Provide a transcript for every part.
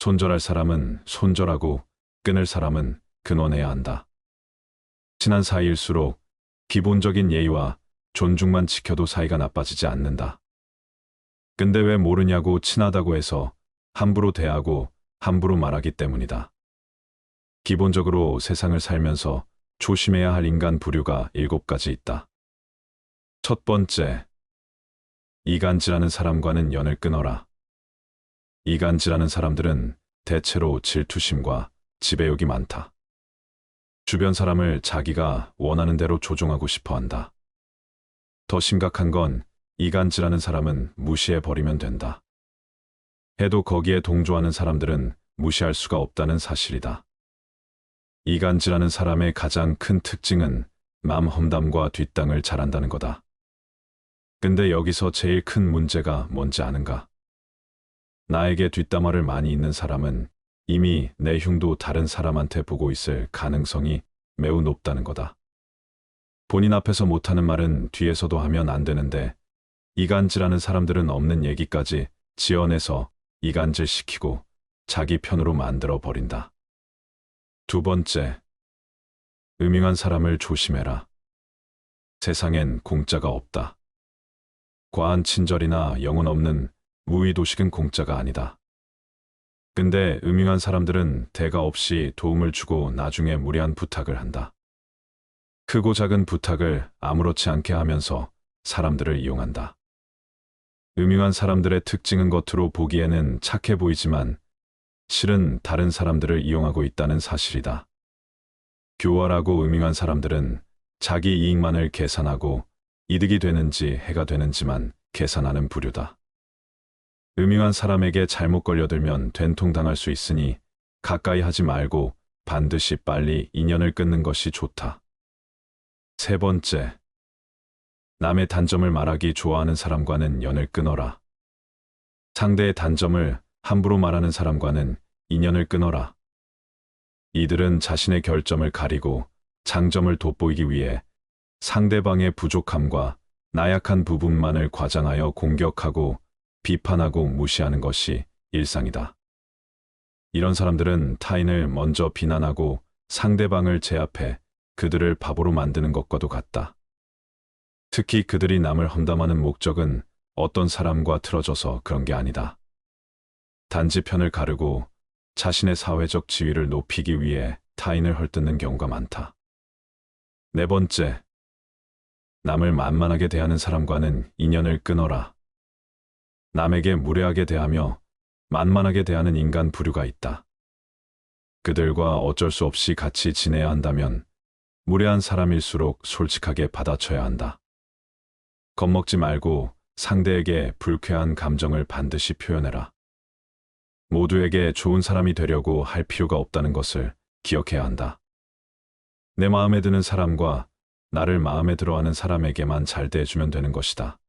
손절할 사람은 손절하고 끊을 사람은 끊어내야 한다. 친한 사이일수록 기본적인 예의와 존중만 지켜도 사이가 나빠지지 않는다. 근데 왜 모르냐고 친하다고 해서 함부로 대하고 함부로 말하기 때문이다. 기본적으로 세상을 살면서 조심해야 할 인간 부류가 7가지 있다. 첫 번째, 이간질하는 사람과는 연을 끊어라. 이간질하는 사람들은 대체로 질투심과 지배욕이 많다. 주변 사람을 자기가 원하는 대로 조종하고 싶어 한다. 더 심각한 건 이간질하는 사람은 무시해버리면 된다. 해도 거기에 동조하는 사람들은 무시할 수가 없다는 사실이다. 이간질하는 사람의 가장 큰 특징은 맘 험담과 뒷땅을 잘한다는 거다. 근데 여기서 제일 큰 문제가 뭔지 아는가? 나에게 뒷담화를 많이 있는 사람은 이미 내 흉도 다른 사람한테 보고 있을 가능성이 매우 높다는 거다. 본인 앞에서 못하는 말은 뒤에서도 하면 안 되는데 이간질하는 사람들은 없는 얘기까지 지어내서 이간질시키고 자기 편으로 만들어 버린다. 두 번째, 음흉한 사람을 조심해라. 세상엔 공짜가 없다. 과한 친절이나 영혼 없는 무의도식은 공짜가 아니다. 근데 음흉한 사람들은 대가 없이 도움을 주고 나중에 무례한 부탁을 한다. 크고 작은 부탁을 아무렇지 않게 하면서 사람들을 이용한다. 음흉한 사람들의 특징은 겉으로 보기에는 착해 보이지만 실은 다른 사람들을 이용하고 있다는 사실이다. 교활하고 음흉한 사람들은 자기 이익만을 계산하고 이득이 되는지 해가 되는지만 계산하는 부류다. 음흉한 사람에게 잘못 걸려들면 된통당할 수 있으니 가까이 하지 말고 반드시 빨리 인연을 끊는 것이 좋다. 세 번째, 남의 단점을 말하기 좋아하는 사람과는 연을 끊어라. 상대의 단점을 함부로 말하는 사람과는 인연을 끊어라. 이들은 자신의 결점을 가리고 장점을 돋보이기 위해 상대방의 부족함과 나약한 부분만을 과장하여 공격하고 비판하고 무시하는 것이 일상이다. 이런 사람들은 타인을 먼저 비난하고 상대방을 제압해 그들을 바보로 만드는 것과도 같다. 특히 그들이 남을 험담하는 목적은 어떤 사람과 틀어져서 그런 게 아니다. 단지 편을 가르고 자신의 사회적 지위를 높이기 위해 타인을 헐뜯는 경우가 많다. 네 번째, 남을 만만하게 대하는 사람과는 인연을 끊어라. 남에게 무례하게 대하며 만만하게 대하는 인간 부류가 있다. 그들과 어쩔 수 없이 같이 지내야 한다면 무례한 사람일수록 솔직하게 받아쳐야 한다. 겁먹지 말고 상대에게 불쾌한 감정을 반드시 표현해라. 모두에게 좋은 사람이 되려고 할 필요가 없다는 것을 기억해야 한다. 내 마음에 드는 사람과 나를 마음에 들어하는 사람에게만 잘 대해주면 되는 것이다.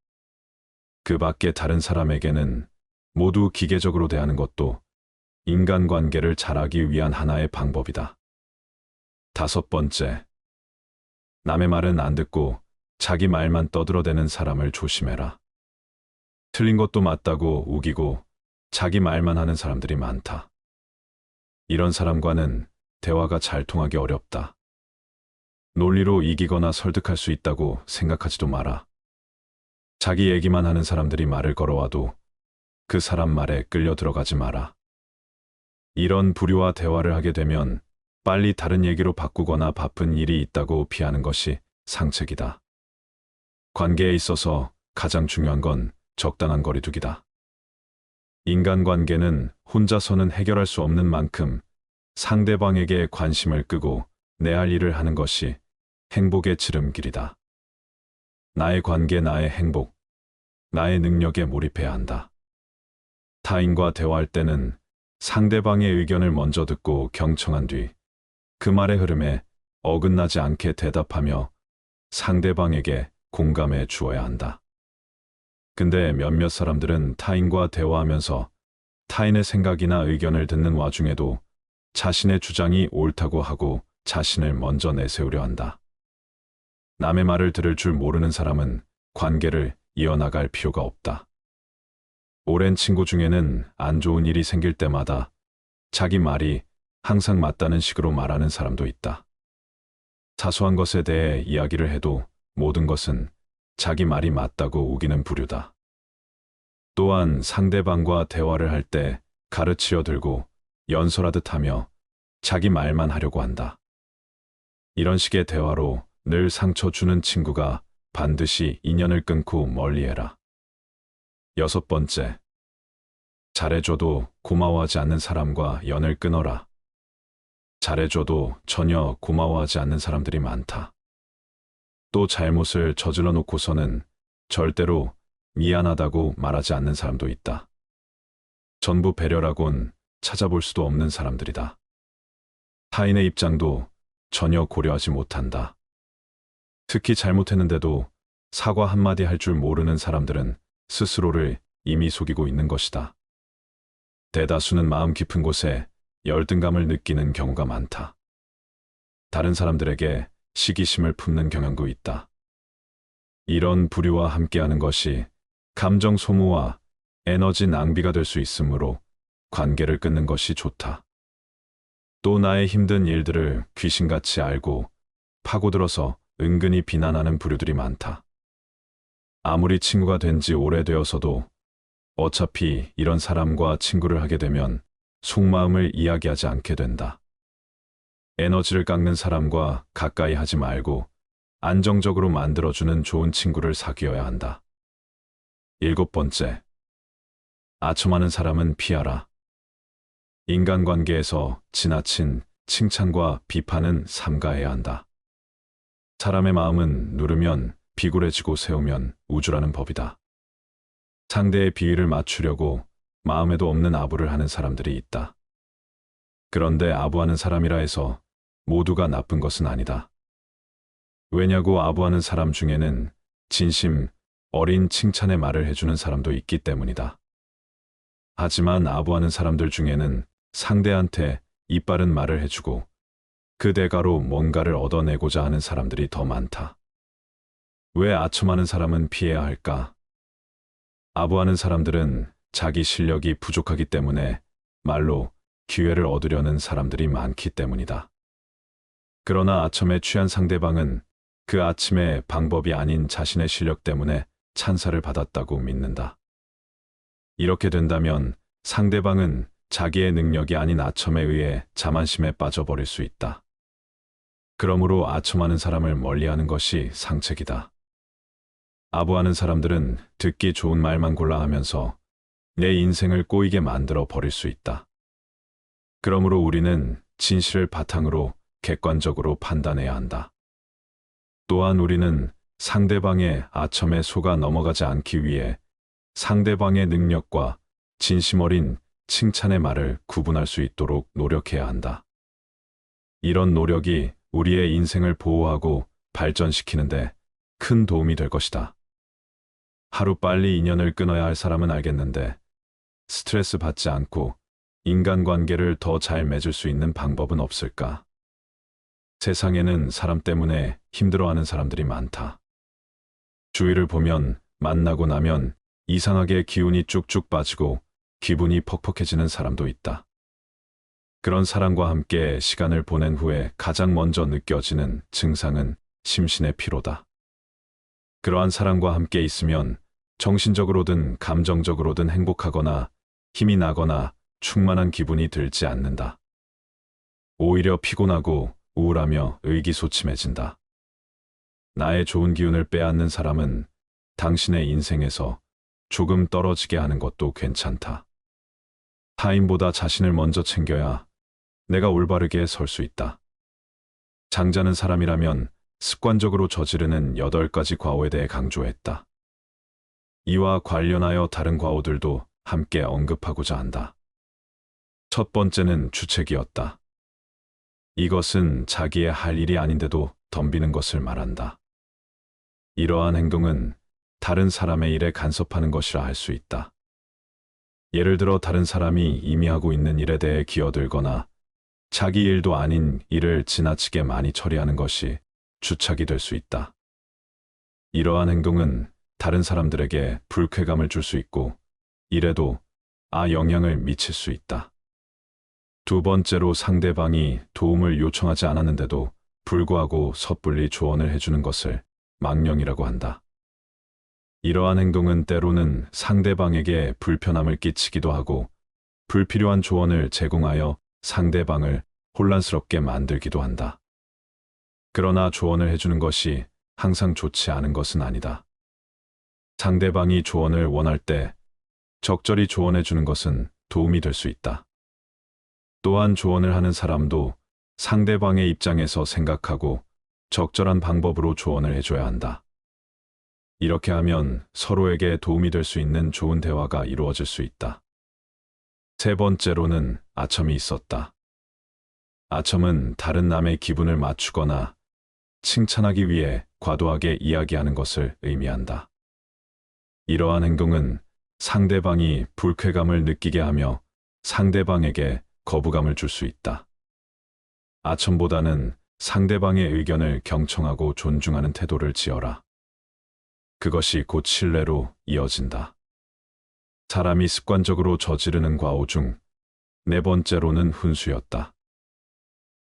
그 밖에 다른 사람에게는 모두 기계적으로 대하는 것도 인간관계를 잘하기 위한 하나의 방법이다. 다섯 번째, 남의 말은 안 듣고 자기 말만 떠들어대는 사람을 조심해라. 틀린 것도 맞다고 우기고 자기 말만 하는 사람들이 많다. 이런 사람과는 대화가 잘 통하기 어렵다. 논리로 이기거나 설득할 수 있다고 생각하지도 마라. 자기 얘기만 하는 사람들이 말을 걸어와도 그 사람 말에 끌려 들어가지 마라. 이런 부류와 대화를 하게 되면 빨리 다른 얘기로 바꾸거나 바쁜 일이 있다고 피하는 것이 상책이다. 관계에 있어서 가장 중요한 건 적당한 거리두기다. 인간관계는 혼자서는 해결할 수 없는 만큼 상대방에게 관심을 끄고 내 할 일을 하는 것이 행복의 지름길이다. 나의 관계, 나의 행복, 나의 능력에 몰입해야 한다. 타인과 대화할 때는 상대방의 의견을 먼저 듣고 경청한 뒤 그 말의 흐름에 어긋나지 않게 대답하며 상대방에게 공감해 주어야 한다. 근데 몇몇 사람들은 타인과 대화하면서 타인의 생각이나 의견을 듣는 와중에도 자신의 주장이 옳다고 하고 자신을 먼저 내세우려 한다. 남의 말을 들을 줄 모르는 사람은 관계를 이어나갈 필요가 없다. 오랜 친구 중에는 안 좋은 일이 생길 때마다 자기 말이 항상 맞다는 식으로 말하는 사람도 있다. 사소한 것에 대해 이야기를 해도 모든 것은 자기 말이 맞다고 우기는 부류다. 또한 상대방과 대화를 할 때 가르치려 들고 연설하듯 하며 자기 말만 하려고 한다. 이런 식의 대화로 늘 상처 주는 친구가 반드시 인연을 끊고 멀리해라. 6번째, 잘해줘도 고마워하지 않는 사람과 연을 끊어라. 잘해줘도 전혀 고마워하지 않는 사람들이 많다. 또 잘못을 저질러 놓고서는 절대로 미안하다고 말하지 않는 사람도 있다. 전부 배려라곤 찾아볼 수도 없는 사람들이다. 타인의 입장도 전혀 고려하지 못한다. 특히 잘못했는데도 사과 한마디 할 줄 모르는 사람들은 스스로를 이미 속이고 있는 것이다. 대다수는 마음 깊은 곳에 열등감을 느끼는 경우가 많다. 다른 사람들에게 시기심을 품는 경향도 있다. 이런 부류와 함께하는 것이 감정 소모와 에너지 낭비가 될 수 있으므로 관계를 끊는 것이 좋다. 또 나의 힘든 일들을 귀신같이 알고 파고들어서 은근히 비난하는 부류들이 많다. 아무리 친구가 된 지 오래되어서도 어차피 이런 사람과 친구를 하게 되면 속마음을 이야기하지 않게 된다. 에너지를 깎는 사람과 가까이 하지 말고 안정적으로 만들어주는 좋은 친구를 사귀어야 한다. 7번째, 아첨하는 사람은 피하라. 인간관계에서 지나친 칭찬과 비판은 삼가해야 한다. 사람의 마음은 누르면 비굴해지고 세우면 우주라는 법이다. 상대의 비위를 맞추려고 마음에도 없는 아부를 하는 사람들이 있다. 그런데 아부하는 사람이라 해서 모두가 나쁜 것은 아니다. 왜냐고 아부하는 사람 중에는 진심 어린 칭찬의 말을 해주는 사람도 있기 때문이다. 하지만 아부하는 사람들 중에는 상대한테 이빠른 말을 해주고 그 대가로 뭔가를 얻어내고자 하는 사람들이 더 많다. 왜 아첨하는 사람은 피해야 할까? 아부하는 사람들은 자기 실력이 부족하기 때문에 말로 기회를 얻으려는 사람들이 많기 때문이다. 그러나 아첨에 취한 상대방은 그 아침의 방법이 아닌 자신의 실력 때문에 찬사를 받았다고 믿는다. 이렇게 된다면 상대방은 자기의 능력이 아닌 아첨에 의해 자만심에 빠져버릴 수 있다. 그러므로 아첨하는 사람을 멀리하는 것이 상책이다. 아부하는 사람들은 듣기 좋은 말만 골라 하면서 내 인생을 꼬이게 만들어 버릴 수 있다. 그러므로 우리는 진실을 바탕으로 객관적으로 판단해야 한다. 또한 우리는 상대방의 아첨에 속아 넘어가지 않기 위해 상대방의 능력과 진심 어린 칭찬의 말을 구분할 수 있도록 노력해야 한다. 이런 노력이 우리의 인생을 보호하고 발전시키는데 큰 도움이 될 것이다. 하루빨리 인연을 끊어야 할 사람은 알겠는데 스트레스 받지 않고 인간관계를 더 잘 맺을 수 있는 방법은 없을까? 세상에는 사람 때문에 힘들어하는 사람들이 많다. 주위를 보면 만나고 나면 이상하게 기운이 쭉쭉 빠지고 기분이 퍽퍽해지는 사람도 있다. 그런 사람과 함께 시간을 보낸 후에 가장 먼저 느껴지는 증상은 심신의 피로다. 그러한 사람과 함께 있으면 정신적으로든 감정적으로든 행복하거나 힘이 나거나 충만한 기분이 들지 않는다. 오히려 피곤하고 우울하며 의기소침해진다. 나의 좋은 기운을 빼앗는 사람은 당신의 인생에서 조금 떨어지게 하는 것도 괜찮다. 타인보다 자신을 먼저 챙겨야 내가 올바르게 설 수 있다. 장자는 사람이라면 습관적으로 저지르는 8가지 과오에 대해 강조했다. 이와 관련하여 다른 과오들도 함께 언급하고자 한다. 첫 번째는 주책이었다. 이것은 자기의 할 일이 아닌데도 덤비는 것을 말한다. 이러한 행동은 다른 사람의 일에 간섭하는 것이라 할 수 있다. 예를 들어 다른 사람이 이미 하고 있는 일에 대해 기어들거나 자기 일도 아닌 일을 지나치게 많이 처리하는 것이 주착이 될 수 있다. 이러한 행동은 다른 사람들에게 불쾌감을 줄 수 있고 일에도 영향을 미칠 수 있다. 두 번째로 상대방이 도움을 요청하지 않았는데도 불구하고 섣불리 조언을 해주는 것을 망령이라고 한다. 이러한 행동은 때로는 상대방에게 불편함을 끼치기도 하고 불필요한 조언을 제공하여 상대방을 혼란스럽게 만들기도 한다. 그러나 조언을 해주는 것이 항상 좋지 않은 것은 아니다. 상대방이 조언을 원할 때 적절히 조언해주는 것은 도움이 될 수 있다. 또한 조언을 하는 사람도 상대방의 입장에서 생각하고 적절한 방법으로 조언을 해줘야 한다. 이렇게 하면 서로에게 도움이 될 수 있는 좋은 대화가 이루어질 수 있다. 세 번째로는 아첨이 있었다. 아첨은 다른 남의 기분을 맞추거나 칭찬하기 위해 과도하게 이야기하는 것을 의미한다. 이러한 행동은 상대방이 불쾌감을 느끼게 하며 상대방에게 거부감을 줄 수 있다. 아첨보다는 상대방의 의견을 경청하고 존중하는 태도를 지어라. 그것이 곧 신뢰로 이어진다. 사람이 습관적으로 저지르는 과오 중 네 번째로는 훈수였다.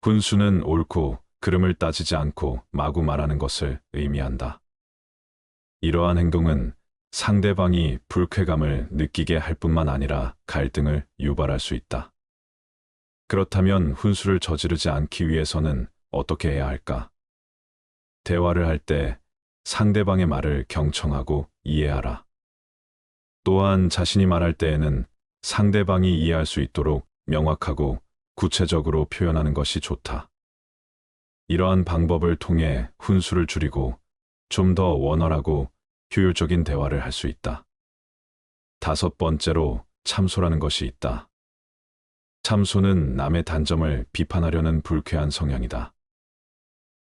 훈수는 옳고 그름을 따지지 않고 마구 말하는 것을 의미한다. 이러한 행동은 상대방이 불쾌감을 느끼게 할 뿐만 아니라 갈등을 유발할 수 있다. 그렇다면 훈수를 저지르지 않기 위해서는 어떻게 해야 할까? 대화를 할 때 상대방의 말을 경청하고 이해하라. 또한 자신이 말할 때에는 상대방이 이해할 수 있도록 명확하고 구체적으로 표현하는 것이 좋다. 이러한 방법을 통해 훈수를 줄이고 좀 더 원활하고 효율적인 대화를 할 수 있다. 다섯 번째로 참소라는 것이 있다. 참소는 남의 단점을 비판하려는 불쾌한 성향이다.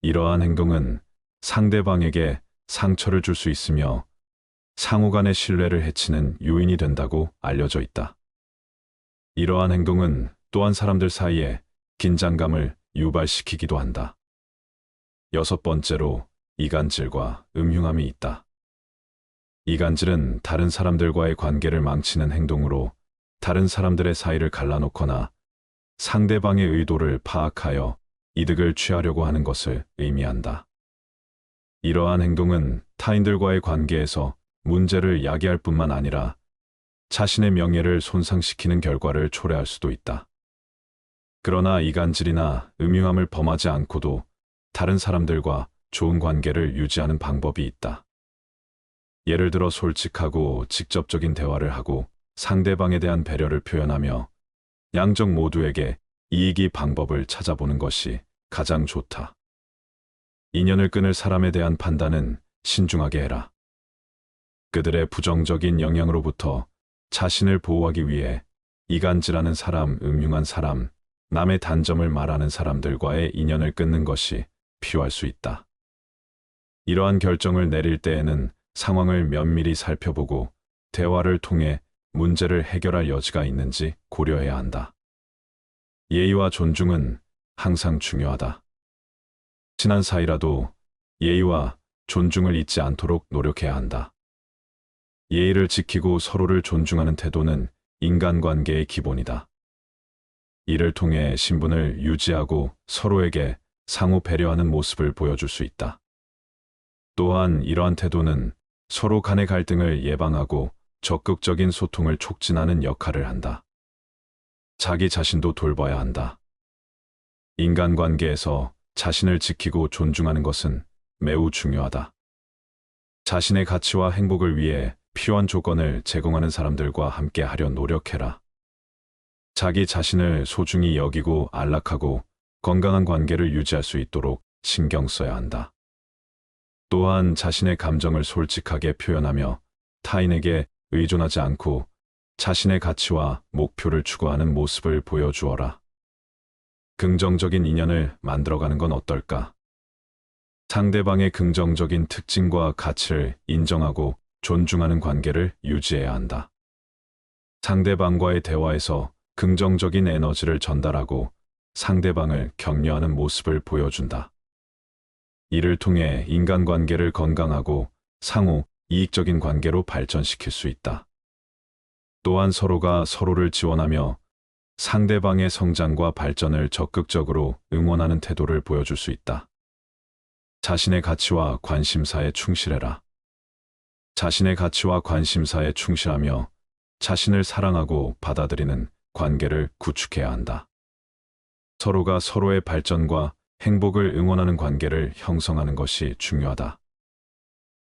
이러한 행동은 상대방에게 상처를 줄 수 있으며 상호 간의 신뢰를 해치는 요인이 된다고 알려져 있다. 이러한 행동은 또한 사람들 사이에 긴장감을 유발시키기도 한다. 여섯 번째로 이간질과 음흉함이 있다. 이간질은 다른 사람들과의 관계를 망치는 행동으로 다른 사람들의 사이를 갈라놓거나 상대방의 의도를 파악하여 이득을 취하려고 하는 것을 의미한다. 이러한 행동은 타인들과의 관계에서 문제를 야기할 뿐만 아니라 자신의 명예를 손상시키는 결과를 초래할 수도 있다. 그러나 이간질이나 음흉함을 범하지 않고도 다른 사람들과 좋은 관계를 유지하는 방법이 있다. 예를 들어 솔직하고 직접적인 대화를 하고 상대방에 대한 배려를 표현하며 양쪽 모두에게 이익이 방법을 찾아보는 것이 가장 좋다. 인연을 끊을 사람에 대한 판단은 신중하게 해라. 그들의 부정적인 영향으로부터 자신을 보호하기 위해 이간질하는 사람, 음흉한 사람, 남의 단점을 말하는 사람들과의 인연을 끊는 것이 필요할 수 있다. 이러한 결정을 내릴 때에는 상황을 면밀히 살펴보고 대화를 통해 문제를 해결할 여지가 있는지 고려해야 한다. 예의와 존중은 항상 중요하다. 친한 사이라도 예의와 존중을 잊지 않도록 노력해야 한다. 예의를 지키고 서로를 존중하는 태도는 인간관계의 기본이다. 이를 통해 신분을 유지하고 서로에게 상호 배려하는 모습을 보여줄 수 있다. 또한 이러한 태도는 서로 간의 갈등을 예방하고 적극적인 소통을 촉진하는 역할을 한다. 자기 자신도 돌봐야 한다. 인간관계에서 자신을 지키고 존중하는 것은 매우 중요하다. 자신의 가치와 행복을 위해 필요한 조건을 제공하는 사람들과 함께 하려 노력해라. 자기 자신을 소중히 여기고 안락하고 건강한 관계를 유지할 수 있도록 신경 써야 한다. 또한 자신의 감정을 솔직하게 표현하며 타인에게 의존하지 않고 자신의 가치와 목표를 추구하는 모습을 보여주어라. 긍정적인 인연을 만들어가는 건 어떨까? 상대방의 긍정적인 특징과 가치를 인정하고 존중하는 관계를 유지해야 한다. 상대방과의 대화에서 긍정적인 에너지를 전달하고 상대방을 격려하는 모습을 보여준다. 이를 통해 인간관계를 건강하고 상호 이익적인 관계로 발전시킬 수 있다. 또한 서로가 서로를 지원하며 상대방의 성장과 발전을 적극적으로 응원하는 태도를 보여줄 수 있다. 자신의 가치와 관심사에 충실해라. 자신의 가치와 관심사에 충실하며 자신을 사랑하고 받아들이는 관계를 구축해야 한다. 서로가 서로의 발전과 행복을 응원하는 관계를 형성하는 것이 중요하다.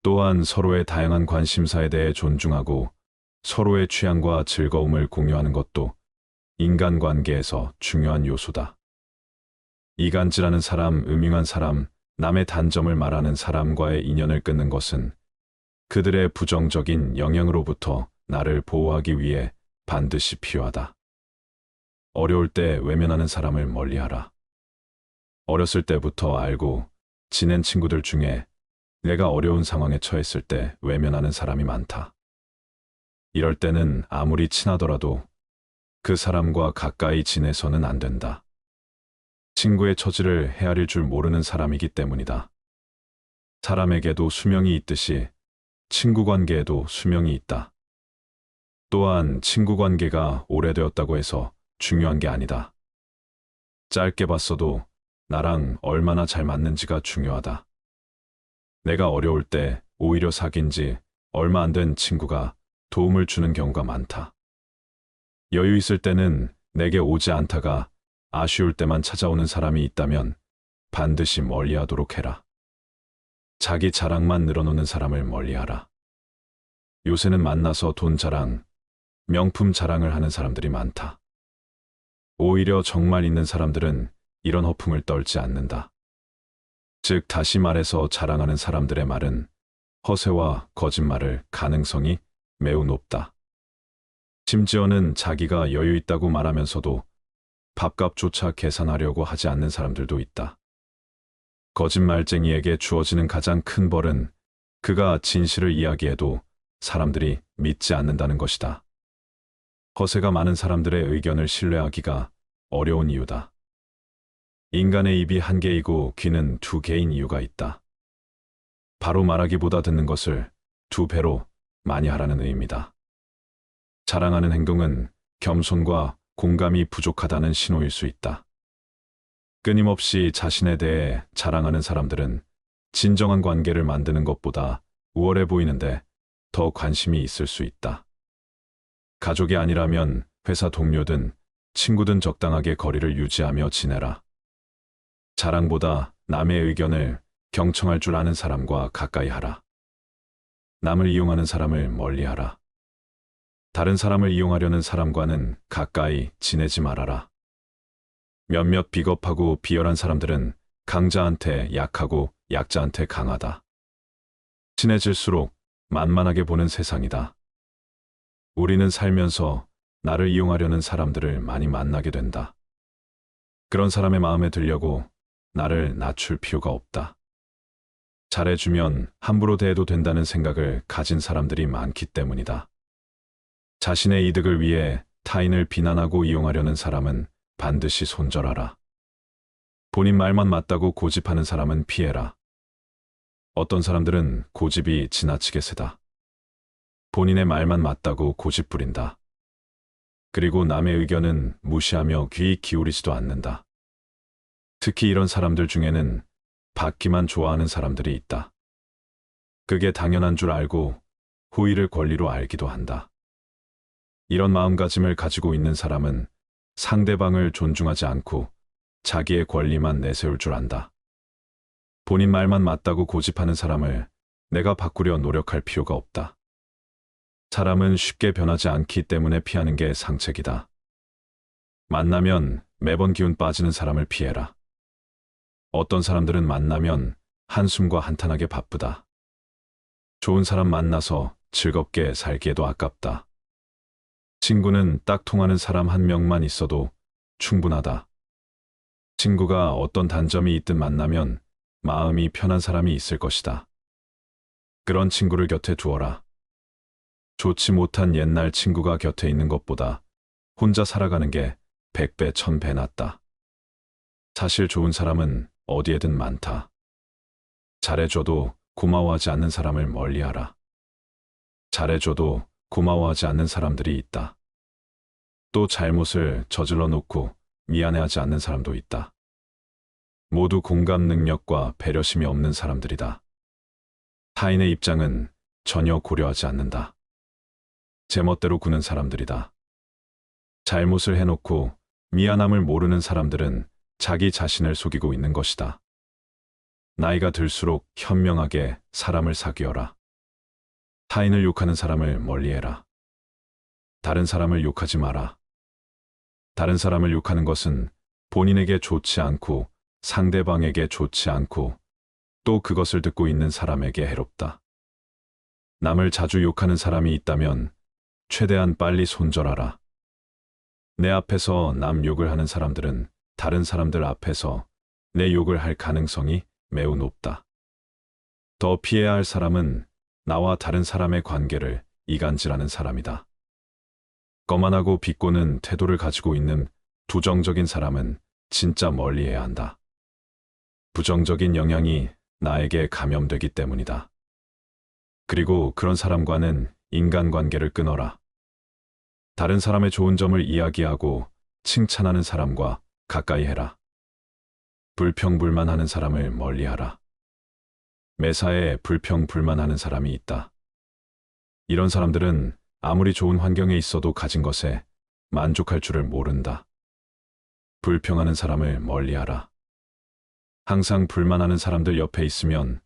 또한 서로의 다양한 관심사에 대해 존중하고 서로의 취향과 즐거움을 공유하는 것도 인간관계에서 중요한 요소다. 이간질하는 사람, 음흉한 사람, 남의 단점을 말하는 사람과의 인연을 끊는 것은 그들의 부정적인 영향으로부터 나를 보호하기 위해 반드시 필요하다. 어려울 때 외면하는 사람을 멀리하라. 어렸을 때부터 알고 지낸 친구들 중에 내가 어려운 상황에 처했을 때 외면하는 사람이 많다. 이럴 때는 아무리 친하더라도 그 사람과 가까이 지내서는 안 된다. 친구의 처지를 헤아릴 줄 모르는 사람이기 때문이다. 사람에게도 수명이 있듯이 친구 관계에도 수명이 있다. 또한 친구 관계가 오래되었다고 해서 중요한 게 아니다. 짧게 봤어도 나랑 얼마나 잘 맞는지가 중요하다. 내가 어려울 때 오히려 사귄 지 얼마 안 된 친구가 도움을 주는 경우가 많다. 여유 있을 때는 내게 오지 않다가 아쉬울 때만 찾아오는 사람이 있다면 반드시 멀리하도록 해라. 자기 자랑만 늘어놓는 사람을 멀리하라. 요새는 만나서 돈 자랑, 명품 자랑을 하는 사람들이 많다. 오히려 정말 있는 사람들은 이런 허풍을 떨지 않는다. 즉, 다시 말해서 자랑하는 사람들의 말은 허세와 거짓말을 가능성이 매우 높다. 심지어는 자기가 여유 있다고 말하면서도 밥값조차 계산하려고 하지 않는 사람들도 있다. 거짓말쟁이에게 주어지는 가장 큰 벌은 그가 진실을 이야기해도 사람들이 믿지 않는다는 것이다. 허세가 많은 사람들의 의견을 신뢰하기가 어려운 이유다. 인간의 입이 한 개이고 귀는 두 개인 이유가 있다. 바로 말하기보다 듣는 것을 두 배로 많이 하라는 의미다. 자랑하는 행동은 겸손과 공감이 부족하다는 신호일 수 있다. 끊임없이 자신에 대해 자랑하는 사람들은 진정한 관계를 만드는 것보다 우월해 보이는데 더 관심이 있을 수 있다. 가족이 아니라면 회사 동료든 친구든 적당하게 거리를 유지하며 지내라. 자랑보다 남의 의견을 경청할 줄 아는 사람과 가까이 하라. 남을 이용하는 사람을 멀리하라. 다른 사람을 이용하려는 사람과는 가까이 지내지 말아라. 몇몇 비겁하고 비열한 사람들은 강자한테 약하고 약자한테 강하다. 친해질수록 만만하게 보는 세상이다. 우리는 살면서 나를 이용하려는 사람들을 많이 만나게 된다. 그런 사람의 마음에 들려고 나를 낮출 필요가 없다. 잘해주면 함부로 대해도 된다는 생각을 가진 사람들이 많기 때문이다. 자신의 이득을 위해 타인을 비난하고 이용하려는 사람은 반드시 손절하라. 본인 말만 맞다고 고집하는 사람은 피해라. 어떤 사람들은 고집이 지나치게 세다. 본인의 말만 맞다고 고집 부린다. 그리고 남의 의견은 무시하며 귀 기울이지도 않는다. 특히 이런 사람들 중에는 받기만 좋아하는 사람들이 있다. 그게 당연한 줄 알고 호의를 권리로 알기도 한다. 이런 마음가짐을 가지고 있는 사람은 상대방을 존중하지 않고 자기의 권리만 내세울 줄 안다. 본인 말만 맞다고 고집하는 사람을 내가 바꾸려 노력할 필요가 없다. 사람은 쉽게 변하지 않기 때문에 피하는 게 상책이다. 만나면 매번 기운 빠지는 사람을 피해라. 어떤 사람들은 만나면 한숨과 한탄하게 바쁘다. 좋은 사람 만나서 즐겁게 살기에도 아깝다. 친구는 딱 통하는 사람 한 명만 있어도 충분하다. 친구가 어떤 단점이 있든 만나면 마음이 편한 사람이 있을 것이다. 그런 친구를 곁에 두어라. 좋지 못한 옛날 친구가 곁에 있는 것보다 혼자 살아가는 게 100배, 1000배 낫다. 사실 좋은 사람은 어디에든 많다. 잘해줘도 고마워하지 않는 사람을 멀리하라. 잘해줘도 고마워하지 않는 사람들이 있다. 또 잘못을 저질러 놓고 미안해하지 않는 사람도 있다. 모두 공감 능력과 배려심이 없는 사람들이다. 타인의 입장은 전혀 고려하지 않는다. 제멋대로 구는 사람들이다. 잘못을 해놓고 미안함을 모르는 사람들은 자기 자신을 속이고 있는 것이다. 나이가 들수록 현명하게 사람을 사귀어라. 타인을 욕하는 사람을 멀리해라. 다른 사람을 욕하지 마라. 다른 사람을 욕하는 것은 본인에게 좋지 않고 상대방에게 좋지 않고 또 그것을 듣고 있는 사람에게 해롭다. 남을 자주 욕하는 사람이 있다면 최대한 빨리 손절하라. 내 앞에서 남 욕을 하는 사람들은 다른 사람들 앞에서 내 욕을 할 가능성이 매우 높다. 더 피해야 할 사람은 나와 다른 사람의 관계를 이간질하는 사람이다. 거만하고 비꼬는 태도를 가지고 있는 부정적인 사람은 진짜 멀리해야 한다. 부정적인 영향이 나에게 감염되기 때문이다. 그리고 그런 사람과는 인간관계를 끊어라. 다른 사람의 좋은 점을 이야기하고 칭찬하는 사람과 가까이 해라. 불평불만하는 사람을 멀리하라. 매사에 불평불만하는 사람이 있다. 이런 사람들은 아무리 좋은 환경에 있어도 가진 것에 만족할 줄을 모른다. 불평하는 사람을 멀리하라. 항상 불만하는 사람들 옆에 있으면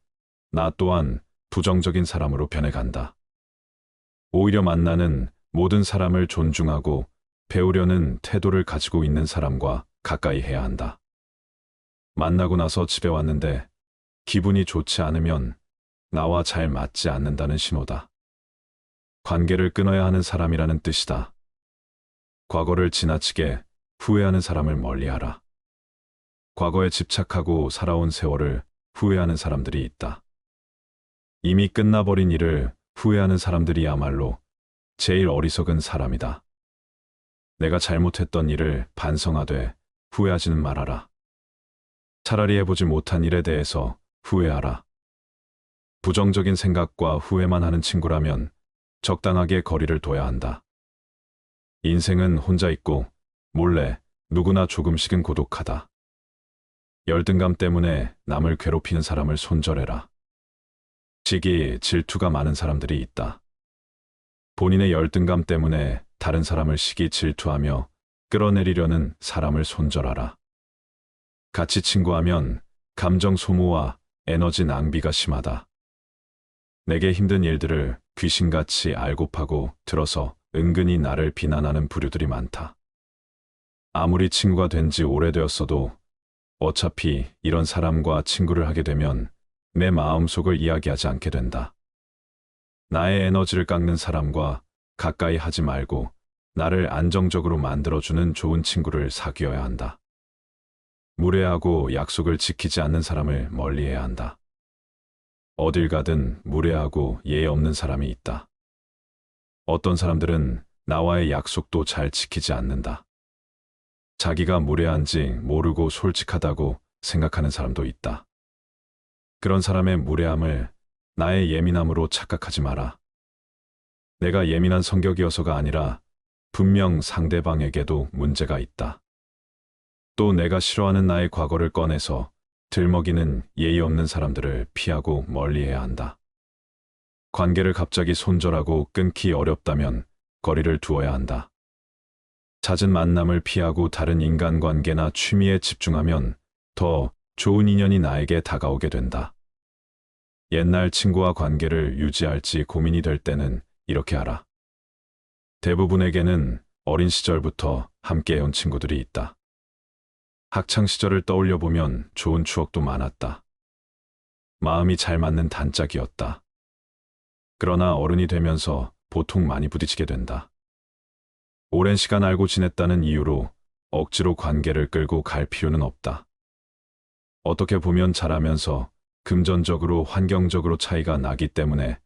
나 또한 부정적인 사람으로 변해간다. 오히려 만나는 모든 사람을 존중하고 배우려는 태도를 가지고 있는 사람과 가까이 해야 한다. 만나고 나서 집에 왔는데 기분이 좋지 않으면 나와 잘 맞지 않는다는 신호다. 관계를 끊어야 하는 사람이라는 뜻이다. 과거를 지나치게 후회하는 사람을 멀리하라. 과거에 집착하고 살아온 세월을 후회하는 사람들이 있다. 이미 끝나버린 일을 후회하는 사람들이야말로 제일 어리석은 사람이다. 내가 잘못했던 일을 반성하되 후회하지는 말아라. 차라리 해보지 못한 일에 대해서 후회하라. 부정적인 생각과 후회만 하는 친구라면 적당하게 거리를 둬야 한다. 인생은 혼자 있고 몰래 누구나 조금씩은 고독하다. 열등감 때문에 남을 괴롭히는 사람을 손절해라. 시기, 질투가 많은 사람들이 있다. 본인의 열등감 때문에 다른 사람을 시기, 질투하며 끌어내리려는 사람을 손절하라. 같이 친구하면 감정 소모와 에너지 낭비가 심하다. 내게 힘든 일들을 귀신같이 알고 파고 들어서 은근히 나를 비난하는 부류들이 많다. 아무리 친구가 된 지 오래되었어도 어차피 이런 사람과 친구를 하게 되면 내 마음속을 이야기하지 않게 된다. 나의 에너지를 깎는 사람과 가까이 하지 말고 나를 안정적으로 만들어주는 좋은 친구를 사귀어야 한다. 무례하고 약속을 지키지 않는 사람을 멀리해야 한다. 어딜 가든 무례하고 예의 없는 사람이 있다. 어떤 사람들은 나와의 약속도 잘 지키지 않는다. 자기가 무례한지 모르고 솔직하다고 생각하는 사람도 있다. 그런 사람의 무례함을 나의 예민함으로 착각하지 마라. 내가 예민한 성격이어서가 아니라 분명 상대방에게도 문제가 있다. 또 내가 싫어하는 나의 과거를 꺼내서 들먹이는 예의 없는 사람들을 피하고 멀리해야 한다. 관계를 갑자기 손절하고 끊기 어렵다면 거리를 두어야 한다. 잦은 만남을 피하고 다른 인간관계나 취미에 집중하면 더 좋은 인연이 나에게 다가오게 된다. 옛날 친구와 관계를 유지할지 고민이 될 때는 이렇게 하라. 대부분에게는 어린 시절부터 함께해온 친구들이 있다. 학창 시절을 떠올려 보면 좋은 추억도 많았다. 마음이 잘 맞는 단짝이었다. 그러나 어른이 되면서 보통 많이 부딪히게 된다. 오랜 시간 알고 지냈다는 이유로 억지로 관계를 끌고 갈 필요는 없다. 어떻게 보면 자라면서 금전적으로 환경적으로 차이가 나기 때문에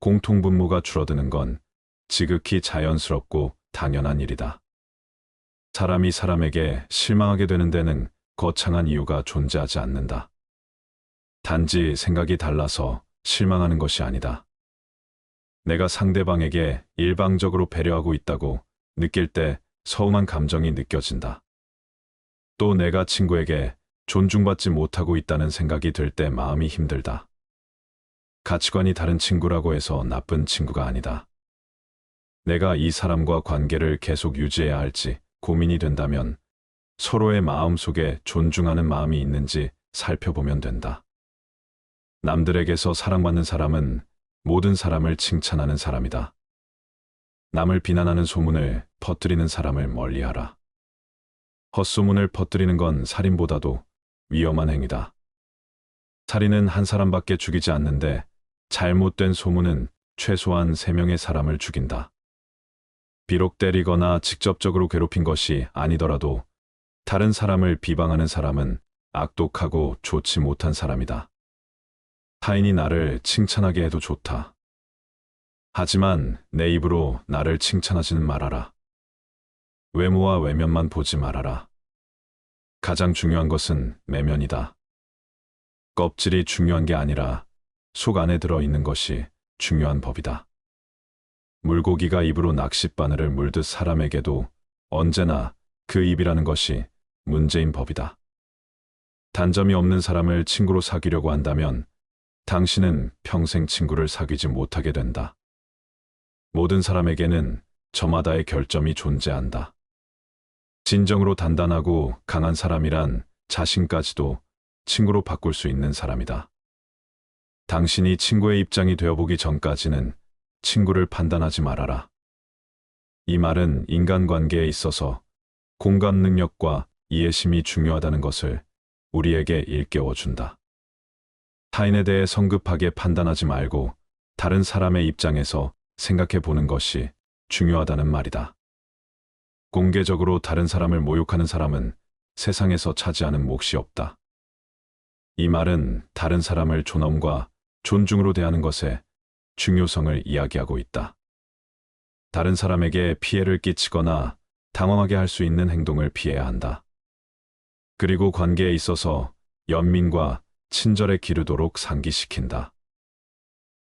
공통분모가 줄어드는 건 지극히 자연스럽고 당연한 일이다. 사람이 사람에게 실망하게 되는 데는 거창한 이유가 존재하지 않는다. 단지 생각이 달라서 실망하는 것이 아니다. 내가 상대방에게 일방적으로 배려하고 있다고 느낄 때 서운한 감정이 느껴진다. 또 내가 친구에게 존중받지 못하고 있다는 생각이 들 때 마음이 힘들다. 가치관이 다른 친구라고 해서 나쁜 친구가 아니다. 내가 이 사람과 관계를 계속 유지해야 할지 고민이 된다면 서로의 마음 속에 존중하는 마음이 있는지 살펴보면 된다. 남들에게서 사랑받는 사람은 모든 사람을 칭찬하는 사람이다. 남을 비난하는 소문을 퍼뜨리는 사람을 멀리하라. 헛소문을 퍼뜨리는 건 살인보다도 위험한 행위다. 살인은 한 사람밖에 죽이지 않는데 잘못된 소문은 최소한 3명의 사람을 죽인다. 비록 때리거나 직접적으로 괴롭힌 것이 아니더라도 다른 사람을 비방하는 사람은 악독하고 좋지 못한 사람이다. 타인이 나를 칭찬하게 해도 좋다. 하지만 내 입으로 나를 칭찬하지는 말아라. 외모와 외면만 보지 말아라. 가장 중요한 것은 내면이다. 껍질이 중요한 게 아니라 속 안에 들어있는 것이 중요한 법이다. 물고기가 입으로 낚싯바늘을 물듯 사람에게도 언제나 그 입이라는 것이 문제인 법이다. 단점이 없는 사람을 친구로 사귀려고 한다면 당신은 평생 친구를 사귀지 못하게 된다. 모든 사람에게는 저마다의 결점이 존재한다. 진정으로 단단하고 강한 사람이란 자신까지도 친구로 바꿀 수 있는 사람이다. 당신이 친구의 입장이 되어보기 전까지는 친구를 판단하지 말아라. 이 말은 인간관계에 있어서 공감 능력과 이해심이 중요하다는 것을 우리에게 일깨워준다. 타인에 대해 성급하게 판단하지 말고 다른 사람의 입장에서 생각해 보는 것이 중요하다는 말이다. 공개적으로 다른 사람을 모욕하는 사람은 세상에서 차지하는 몫이 없다. 이 말은 다른 사람을 존엄과 존중으로 대하는 것의 중요성을 이야기하고 있다. 다른 사람에게 피해를 끼치거나 당황하게 할 수 있는 행동을 피해야 한다. 그리고 관계에 있어서 연민과 친절에 기르도록 상기시킨다.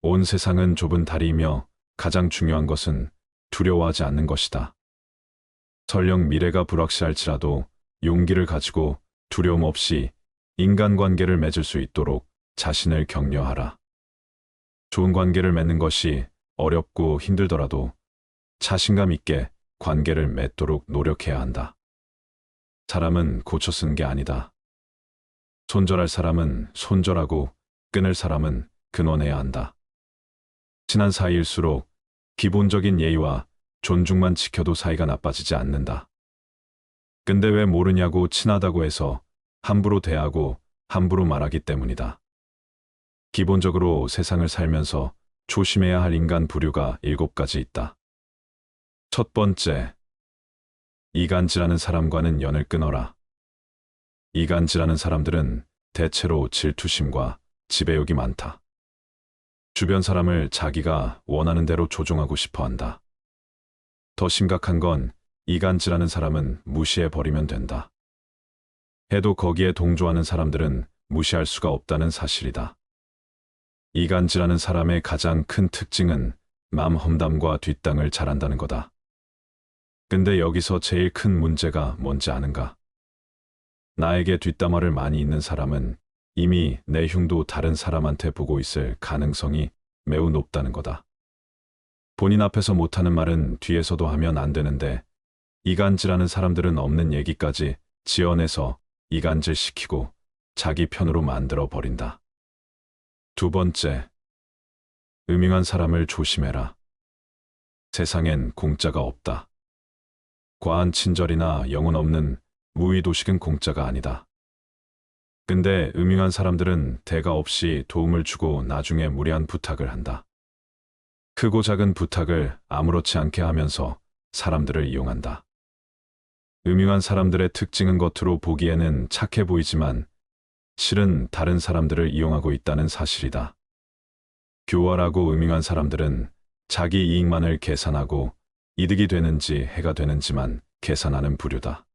온 세상은 좁은 다리이며 가장 중요한 것은 두려워하지 않는 것이다. 설령 미래가 불확실할지라도 용기를 가지고 두려움 없이 인간관계를 맺을 수 있도록 자신을 격려하라. 좋은 관계를 맺는 것이 어렵고 힘들더라도 자신감 있게 관계를 맺도록 노력해야 한다. 사람은 고쳐 쓰는 게 아니다. 손절할 사람은 손절하고 끊을 사람은 끊어내야 한다. 친한 사이일수록 기본적인 예의와 존중만 지켜도 사이가 나빠지지 않는다. 근데 왜 모르냐고 친하다고 해서 함부로 대하고 함부로 말하기 때문이다. 기본적으로 세상을 살면서 조심해야 할 인간 부류가 7가지 있다. 첫 번째, 이간질하는 사람과는 연을 끊어라. 이간질하는 사람들은 대체로 질투심과 지배욕이 많다. 주변 사람을 자기가 원하는 대로 조종하고 싶어 한다. 더 심각한 건 이간질하는 사람은 무시해버리면 된다. 해도 거기에 동조하는 사람들은 무시할 수가 없다는 사실이다. 이간질하는 사람의 가장 큰 특징은 남 험담과 뒷땅을 잘한다는 거다. 근데 여기서 제일 큰 문제가 뭔지 아는가? 나에게 뒷담화를 많이 있는 사람은 이미 내 흉도 다른 사람한테 보고 있을 가능성이 매우 높다는 거다. 본인 앞에서 못하는 말은 뒤에서도 하면 안 되는데 이간질하는 사람들은 없는 얘기까지 지어내서 이간질시키고 자기 편으로 만들어 버린다. 두 번째, 음흉한 사람을 조심해라. 세상엔 공짜가 없다. 과한 친절이나 영혼 없는 무의도식은 공짜가 아니다. 근데 음흉한 사람들은 대가 없이 도움을 주고 나중에 무례한 부탁을 한다. 크고 작은 부탁을 아무렇지 않게 하면서 사람들을 이용한다. 음흉한 사람들의 특징은 겉으로 보기에는 착해 보이지만 실은 다른 사람들을 이용하고 있다는 사실이다. 교활하고 음흉한 사람들은 자기 이익만을 계산하고 이득이 되는지 해가 되는지만 계산하는 부류다.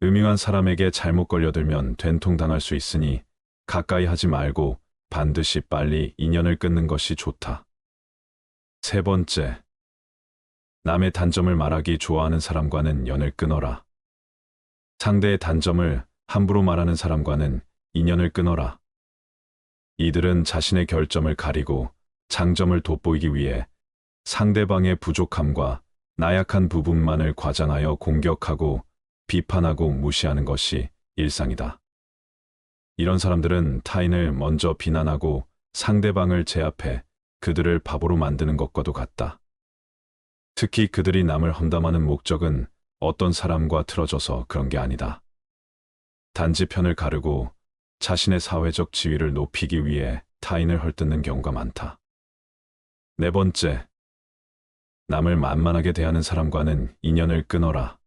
음흉한 사람에게 잘못 걸려들면 된통당할 수 있으니 가까이 하지 말고 반드시 빨리 인연을 끊는 것이 좋다. 세 번째, 남의 단점을 말하기 좋아하는 사람과는 연을 끊어라. 상대의 단점을 함부로 말하는 사람과는 인연을 끊어라. 이들은 자신의 결점을 가리고 장점을 돋보이기 위해 상대방의 부족함과 나약한 부분만을 과장하여 공격하고 비판하고 무시하는 것이 일상이다. 이런 사람들은 타인을 먼저 비난하고 상대방을 제압해 그들을 바보로 만드는 것과도 같다. 특히 그들이 남을 험담하는 목적은 어떤 사람과 틀어져서 그런 게 아니다. 단지 편을 가르고 자신의 사회적 지위를 높이기 위해 타인을 헐뜯는 경우가 많다. 네 번째, 남을 만만하게 대하는 사람과는 인연을 끊어라.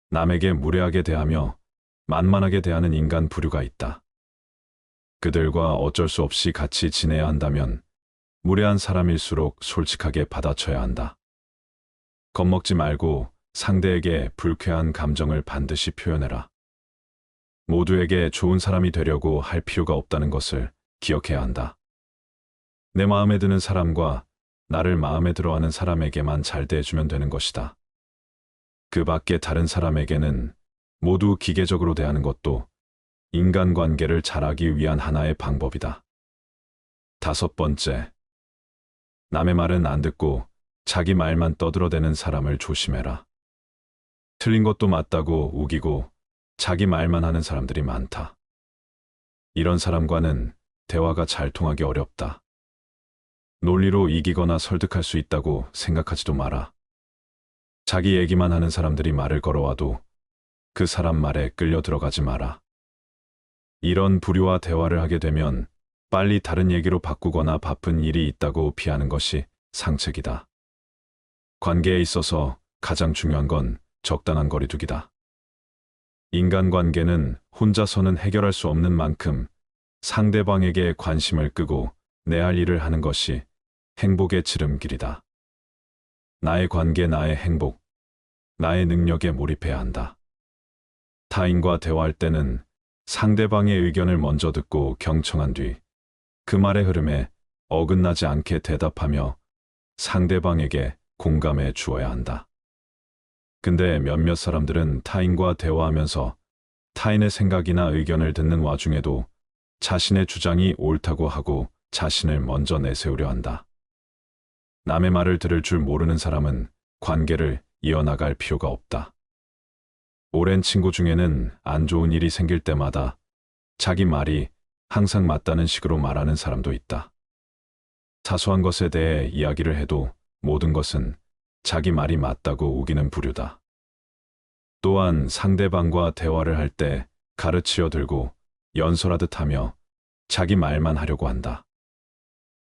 남에게 무례하게 대하며 만만하게 대하는 인간 부류가 있다. 그들과 어쩔 수 없이 같이 지내야 한다면 무례한 사람일수록 솔직하게 받아쳐야 한다. 겁먹지 말고 상대에게 불쾌한 감정을 반드시 표현해라. 모두에게 좋은 사람이 되려고 할 필요가 없다는 것을 기억해야 한다. 내 마음에 드는 사람과 나를 마음에 들어하는 사람에게만 잘 대해주면 되는 것이다. 그 밖에 다른 사람에게는 모두 기계적으로 대하는 것도 인간관계를 잘하기 위한 하나의 방법이다. 다섯 번째, 남의 말은 안 듣고 자기 말만 떠들어대는 사람을 조심해라. 틀린 것도 맞다고 우기고 자기 말만 하는 사람들이 많다. 이런 사람과는 대화가 잘 통하기 어렵다. 논리로 이기거나 설득할 수 있다고 생각하지도 마라. 자기 얘기만 하는 사람들이 말을 걸어와도 그 사람 말에 끌려 들어가지 마라. 이런 부류와 대화를 하게 되면 빨리 다른 얘기로 바꾸거나 바쁜 일이 있다고 피하는 것이 상책이다. 관계에 있어서 가장 중요한 건 적당한 거리두기다. 인간관계는 혼자서는 해결할 수 없는 만큼 상대방에게 관심을 끄고 내 할 일을 하는 것이 행복의 지름길이다. 나의 관계, 나의 행복, 나의 능력에 몰입해야 한다. 타인과 대화할 때는 상대방의 의견을 먼저 듣고 경청한 뒤 그 말의 흐름에 어긋나지 않게 대답하며 상대방에게 공감해 주어야 한다. 근데 몇몇 사람들은 타인과 대화하면서 타인의 생각이나 의견을 듣는 와중에도 자신의 주장이 옳다고 하고 자신을 먼저 내세우려 한다. 남의 말을 들을 줄 모르는 사람은 관계를 이어나갈 필요가 없다. 오랜 친구 중에는 안 좋은 일이 생길 때마다 자기 말이 항상 맞다는 식으로 말하는 사람도 있다. 사소한 것에 대해 이야기를 해도 모든 것은 자기 말이 맞다고 우기는 부류다. 또한 상대방과 대화를 할 때 가르치려 들고 연설하듯 하며 자기 말만 하려고 한다.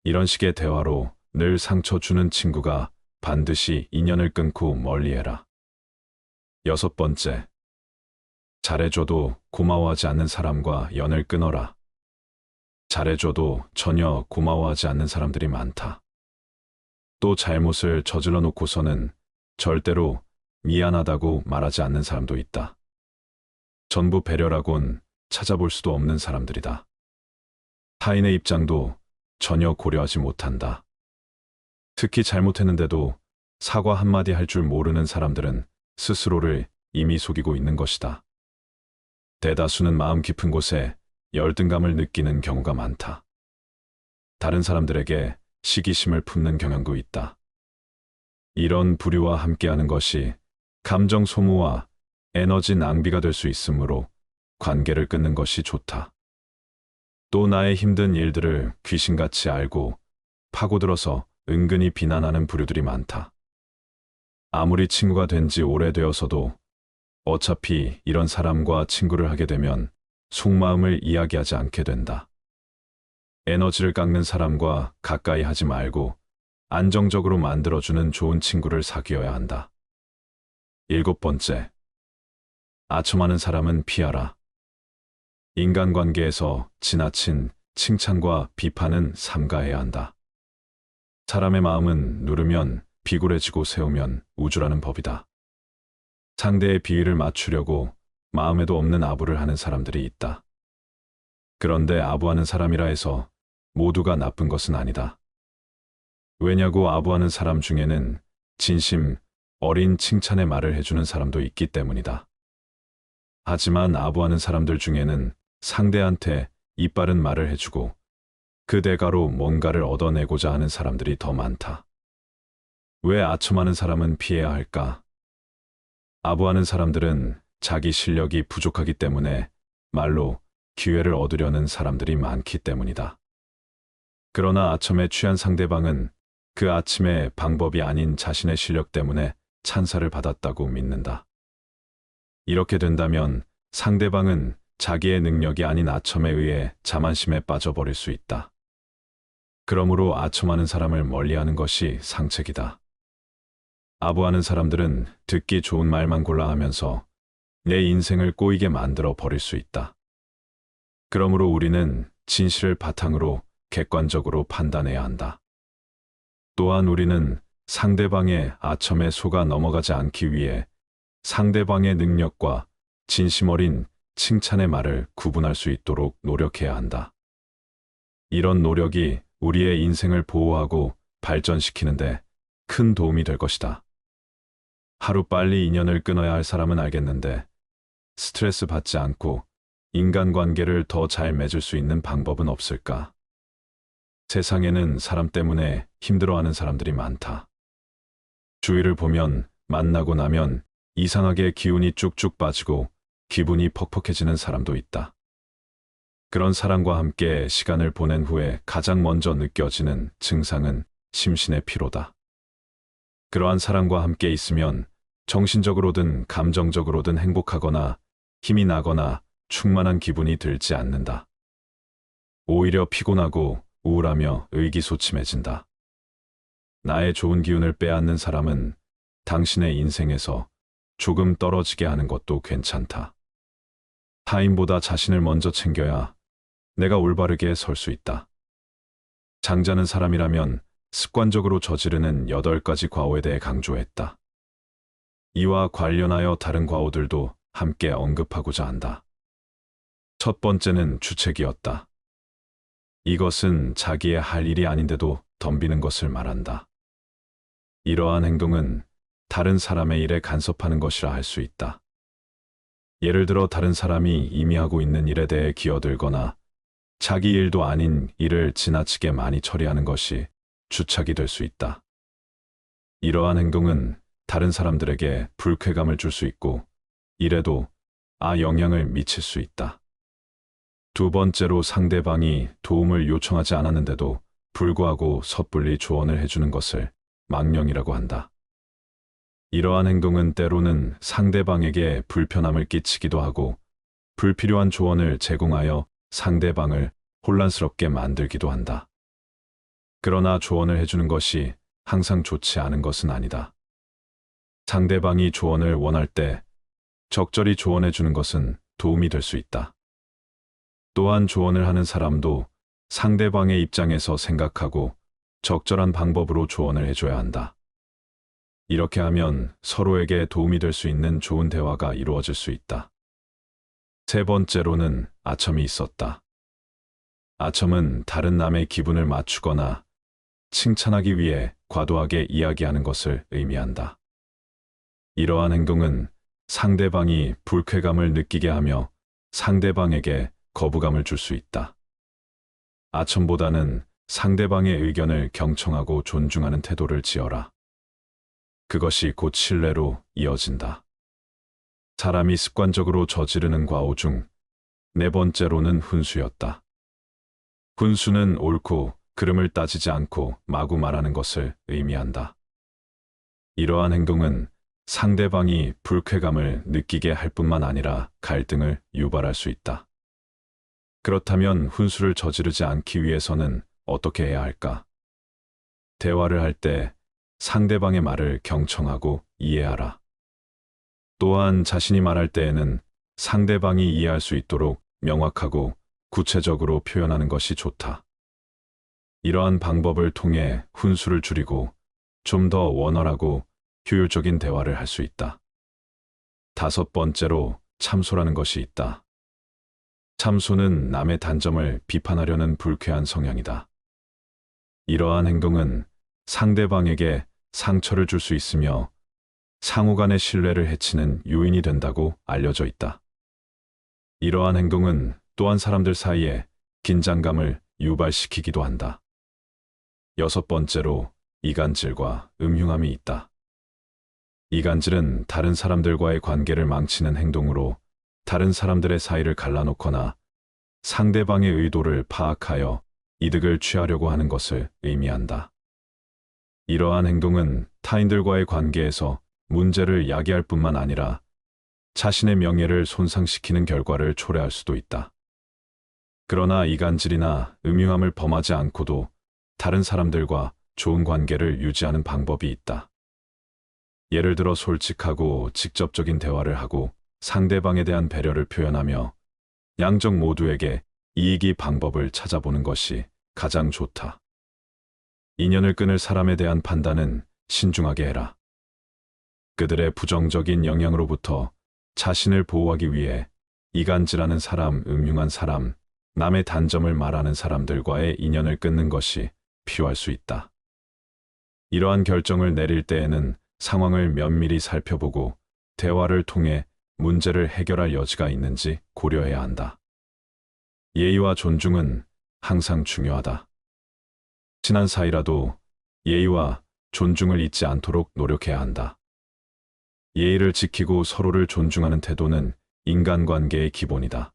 이런 식의 대화로 늘 상처 주는 친구가 반드시 인연을 끊고 멀리해라. 여섯 번째, 잘해줘도 고마워하지 않는 사람과 연을 끊어라. 잘해줘도 전혀 고마워하지 않는 사람들이 많다. 또 잘못을 저질러 놓고서는 절대로 미안하다고 말하지 않는 사람도 있다. 전부 배려라곤 찾아볼 수도 없는 사람들이다. 타인의 입장도 전혀 고려하지 못한다. 특히 잘못했는데도 사과 한마디 할 줄 모르는 사람들은 스스로를 이미 속이고 있는 것이다. 대다수는 마음 깊은 곳에 열등감을 느끼는 경우가 많다. 다른 사람들에게 시기심을 품는 경향도 있다. 이런 부류와 함께하는 것이 감정 소모와 에너지 낭비가 될 수 있으므로 관계를 끊는 것이 좋다. 또 나의 힘든 일들을 귀신같이 알고 파고들어서 은근히 비난하는 부류들이 많다. 아무리 친구가 된 지 오래되어서도 어차피 이런 사람과 친구를 하게 되면 속마음을 이야기하지 않게 된다. 에너지를 깎는 사람과 가까이 하지 말고 안정적으로 만들어주는 좋은 친구를 사귀어야 한다. 일곱 번째, 아첨하는 사람은 피하라. 인간관계에서 지나친 칭찬과 비판은 삼가해야 한다. 사람의 마음은 누르면 비굴해지고 세우면 우주라는 법이다. 상대의 비위를 맞추려고 마음에도 없는 아부를 하는 사람들이 있다. 그런데 아부하는 사람이라 해서 모두가 나쁜 것은 아니다. 왜냐고 아부하는 사람 중에는 진심 어린 칭찬의 말을 해주는 사람도 있기 때문이다. 하지만 아부하는 사람들 중에는 상대한테 이빠른 말을 해주고 그 대가로 뭔가를 얻어내고자 하는 사람들이 더 많다. 왜 아첨하는 사람은 피해야 할까? 아부하는 사람들은 자기 실력이 부족하기 때문에 말로 기회를 얻으려는 사람들이 많기 때문이다. 그러나 아첨에 취한 상대방은 그 아침의 방법이 아닌 자신의 실력 때문에 찬사를 받았다고 믿는다. 이렇게 된다면 상대방은 자기의 능력이 아닌 아첨에 의해 자만심에 빠져버릴 수 있다. 그러므로 아첨하는 사람을 멀리하는 것이 상책이다. 아부하는 사람들은 듣기 좋은 말만 골라 하면서 내 인생을 꼬이게 만들어 버릴 수 있다. 그러므로 우리는 진실을 바탕으로 객관적으로 판단해야 한다. 또한 우리는 상대방의 아첨에 속아 넘어가지 않기 위해 상대방의 능력과 진심 어린 칭찬의 말을 구분할 수 있도록 노력해야 한다. 이런 노력이 우리의 인생을 보호하고 발전시키는데 큰 도움이 될 것이다. 하루빨리 인연을 끊어야 할 사람은 알겠는데 스트레스 받지 않고 인간관계를 더 잘 맺을 수 있는 방법은 없을까? 세상에는 사람 때문에 힘들어하는 사람들이 많다. 주위를 보면 만나고 나면 이상하게 기운이 쭉쭉 빠지고 기분이 퍽퍽해지는 사람도 있다. 그런 사람과 함께 시간을 보낸 후에 가장 먼저 느껴지는 증상은 심신의 피로다. 그러한 사람과 함께 있으면 정신적으로든 감정적으로든 행복하거나 힘이 나거나 충만한 기분이 들지 않는다. 오히려 피곤하고 우울하며 의기소침해진다. 나의 좋은 기운을 빼앗는 사람은 당신의 인생에서 조금 떨어지게 하는 것도 괜찮다. 타인보다 자신을 먼저 챙겨야 내가 올바르게 설 수 있다. 장자는 사람이라면 습관적으로 저지르는 8가지 과오에 대해 강조했다. 이와 관련하여 다른 과오들도 함께 언급하고자 한다. 첫 번째는 주책이었다. 이것은 자기의 할 일이 아닌데도 덤비는 것을 말한다. 이러한 행동은 다른 사람의 일에 간섭하는 것이라 할 수 있다. 예를 들어 다른 사람이 이미 하고 있는 일에 대해 기어들거나 자기 일도 아닌 일을 지나치게 많이 처리하는 것이 주착이 될 수 있다. 이러한 행동은 다른 사람들에게 불쾌감을 줄 수 있고 일에도 영향을 미칠 수 있다. 두 번째로 상대방이 도움을 요청하지 않았는데도 불구하고 섣불리 조언을 해주는 것을 망령이라고 한다. 이러한 행동은 때로는 상대방에게 불편함을 끼치기도 하고 불필요한 조언을 제공하여 상대방을 혼란스럽게 만들기도 한다. 그러나 조언을 해주는 것이 항상 좋지 않은 것은 아니다. 상대방이 조언을 원할 때 적절히 조언해주는 것은 도움이 될 수 있다. 또한 조언을 하는 사람도 상대방의 입장에서 생각하고 적절한 방법으로 조언을 해줘야 한다. 이렇게 하면 서로에게 도움이 될 수 있는 좋은 대화가 이루어질 수 있다. 세 번째로는 아첨이 있었다. 아첨은 다른 남의 기분을 맞추거나 칭찬하기 위해 과도하게 이야기하는 것을 의미한다. 이러한 행동은 상대방이 불쾌감을 느끼게 하며 상대방에게 거부감을 줄 수 있다. 아첨보다는 상대방의 의견을 경청하고 존중하는 태도를 지어라. 그것이 곧 신뢰로 이어진다. 사람이 습관적으로 저지르는 과오 중 네 번째로는 훈수였다. 훈수는 옳고 그름을 따지지 않고 마구 말하는 것을 의미한다. 이러한 행동은 상대방이 불쾌감을 느끼게 할 뿐만 아니라 갈등을 유발할 수 있다. 그렇다면 훈수를 저지르지 않기 위해서는 어떻게 해야 할까? 대화를 할 때 상대방의 말을 경청하고 이해하라. 또한 자신이 말할 때에는 상대방이 이해할 수 있도록 명확하고 구체적으로 표현하는 것이 좋다. 이러한 방법을 통해 훈수를 줄이고 좀 더 원활하고 효율적인 대화를 할 수 있다. 다섯 번째로 참소라는 것이 있다. 참소는 남의 단점을 비판하려는 불쾌한 성향이다. 이러한 행동은 상대방에게 상처를 줄 수 있으며 상호 간의 신뢰를 해치는 요인이 된다고 알려져 있다. 이러한 행동은 또한 사람들 사이에 긴장감을 유발시키기도 한다. 여섯 번째로 이간질과 음흉함이 있다. 이간질은 다른 사람들과의 관계를 망치는 행동으로 다른 사람들의 사이를 갈라놓거나 상대방의 의도를 파악하여 이득을 취하려고 하는 것을 의미한다. 이러한 행동은 타인들과의 관계에서 문제를 야기할 뿐만 아니라 자신의 명예를 손상시키는 결과를 초래할 수도 있다. 그러나 이간질이나 음흉함을 범하지 않고도 다른 사람들과 좋은 관계를 유지하는 방법이 있다. 예를 들어 솔직하고 직접적인 대화를 하고 상대방에 대한 배려를 표현하며 양쪽 모두에게 이익이 방법을 찾아보는 것이 가장 좋다. 인연을 끊을 사람에 대한 판단은 신중하게 해라. 그들의 부정적인 영향으로부터 자신을 보호하기 위해 이간질하는 사람, 음흉한 사람, 남의 단점을 말하는 사람들과의 인연을 끊는 것이 필요할 수 있다. 이러한 결정을 내릴 때에는 상황을 면밀히 살펴보고 대화를 통해 문제를 해결할 여지가 있는지 고려해야 한다. 예의와 존중은 항상 중요하다. 친한 사이라도 예의와 존중을 잊지 않도록 노력해야 한다. 예의를 지키고 서로를 존중하는 태도는 인간관계의 기본이다.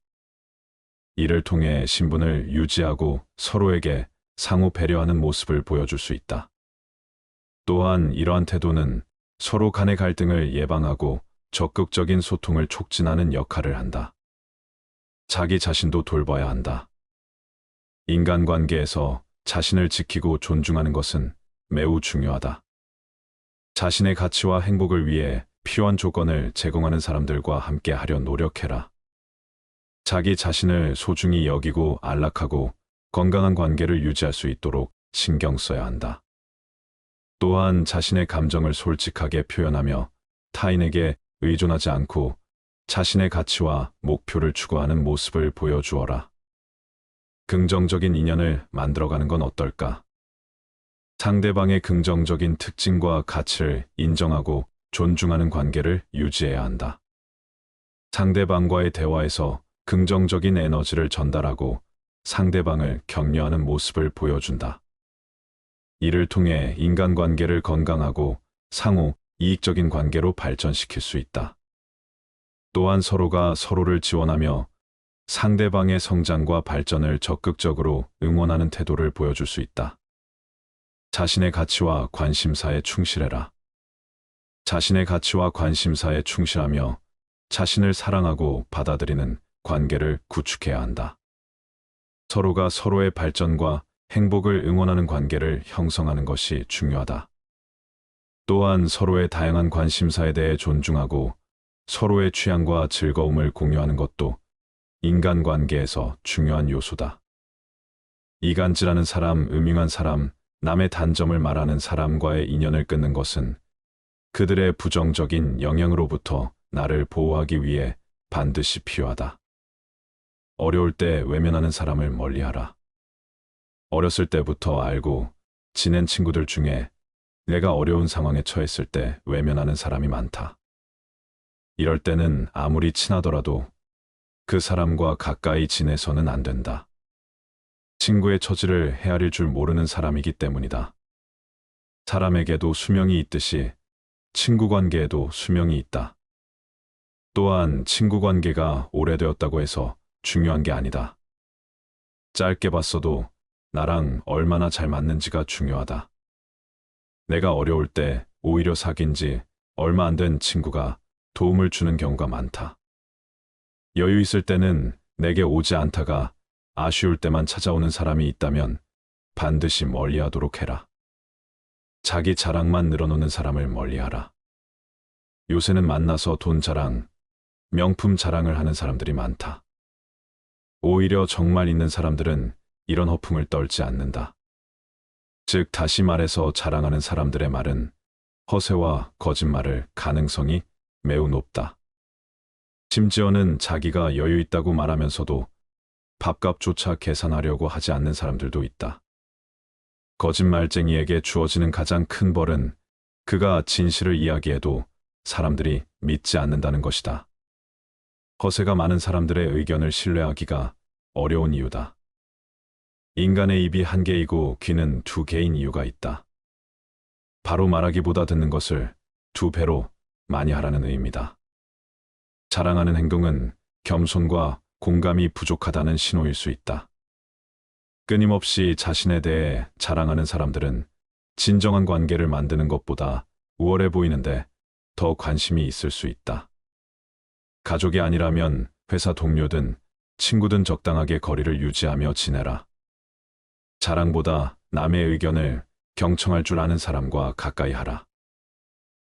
이를 통해 신분을 유지하고 서로에게 상호 배려하는 모습을 보여줄 수 있다. 또한 이러한 태도는 서로 간의 갈등을 예방하고 적극적인 소통을 촉진하는 역할을 한다. 자기 자신도 돌봐야 한다. 인간관계에서 자신을 지키고 존중하는 것은 매우 중요하다. 자신의 가치와 행복을 위해 필요한 조건을 제공하는 사람들과 함께 하려 노력해라. 자기 자신을 소중히 여기고 안락하고 건강한 관계를 유지할 수 있도록 신경 써야 한다. 또한 자신의 감정을 솔직하게 표현하며 타인에게 의존하지 않고 자신의 가치와 목표를 추구하는 모습을 보여주어라. 긍정적인 인연을 만들어가는 건 어떨까? 상대방의 긍정적인 특징과 가치를 인정하고 존중하는 관계를 유지해야 한다. 상대방과의 대화에서 긍정적인 에너지를 전달하고 상대방을 격려하는 모습을 보여준다. 이를 통해 인간관계를 건강하고 상호 이익적인 관계로 발전시킬 수 있다. 또한 서로가 서로를 지원하며 상대방의 성장과 발전을 적극적으로 응원하는 태도를 보여줄 수 있다. 자신의 가치와 관심사에 충실해라. 자신의 가치와 관심사에 충실하며 자신을 사랑하고 받아들이는 관계를 구축해야 한다. 서로가 서로의 발전과 행복을 응원하는 관계를 형성하는 것이 중요하다. 또한 서로의 다양한 관심사에 대해 존중하고 서로의 취향과 즐거움을 공유하는 것도 인간관계에서 중요한 요소다. 이간질하는 사람, 음흉한 사람, 남의 단점을 말하는 사람과의 인연을 끊는 것은 그들의 부정적인 영향으로부터 나를 보호하기 위해 반드시 필요하다. 어려울 때 외면하는 사람을 멀리하라. 어렸을 때부터 알고 지낸 친구들 중에 내가 어려운 상황에 처했을 때 외면하는 사람이 많다. 이럴 때는 아무리 친하더라도 그 사람과 가까이 지내서는 안 된다. 친구의 처지를 헤아릴 줄 모르는 사람이기 때문이다. 사람에게도 수명이 있듯이 친구 관계에도 수명이 있다. 또한 친구 관계가 오래되었다고 해서 중요한 게 아니다. 짧게 봤어도 나랑 얼마나 잘 맞는지가 중요하다. 내가 어려울 때 오히려 사귄 지 얼마 안 된 친구가 도움을 주는 경우가 많다. 여유 있을 때는 내게 오지 않다가 아쉬울 때만 찾아오는 사람이 있다면 반드시 멀리하도록 해라. 자기 자랑만 늘어놓는 사람을 멀리하라. 요새는 만나서 돈 자랑, 명품 자랑을 하는 사람들이 많다. 오히려 정말 있는 사람들은 이런 허풍을 떨지 않는다. 즉, 다시 말해서 자랑하는 사람들의 말은 허세와 거짓말을 가능성이 매우 높다. 심지어는 자기가 여유 있다고 말하면서도 밥값조차 계산하려고 하지 않는 사람들도 있다. 거짓말쟁이에게 주어지는 가장 큰 벌은 그가 진실을 이야기해도 사람들이 믿지 않는다는 것이다. 허세가 많은 사람들의 의견을 신뢰하기가 어려운 이유다. 인간의 입이 한 개이고 귀는 두 개인 이유가 있다. 바로 말하기보다 듣는 것을 두 배로 많이 하라는 의미다. 자랑하는 행동은 겸손과 공감이 부족하다는 신호일 수 있다. 끊임없이 자신에 대해 자랑하는 사람들은 진정한 관계를 만드는 것보다 우월해 보이는데 더 관심이 있을 수 있다. 가족이 아니라면 회사 동료든 친구든 적당하게 거리를 유지하며 지내라. 자랑보다 남의 의견을 경청할 줄 아는 사람과 가까이 하라.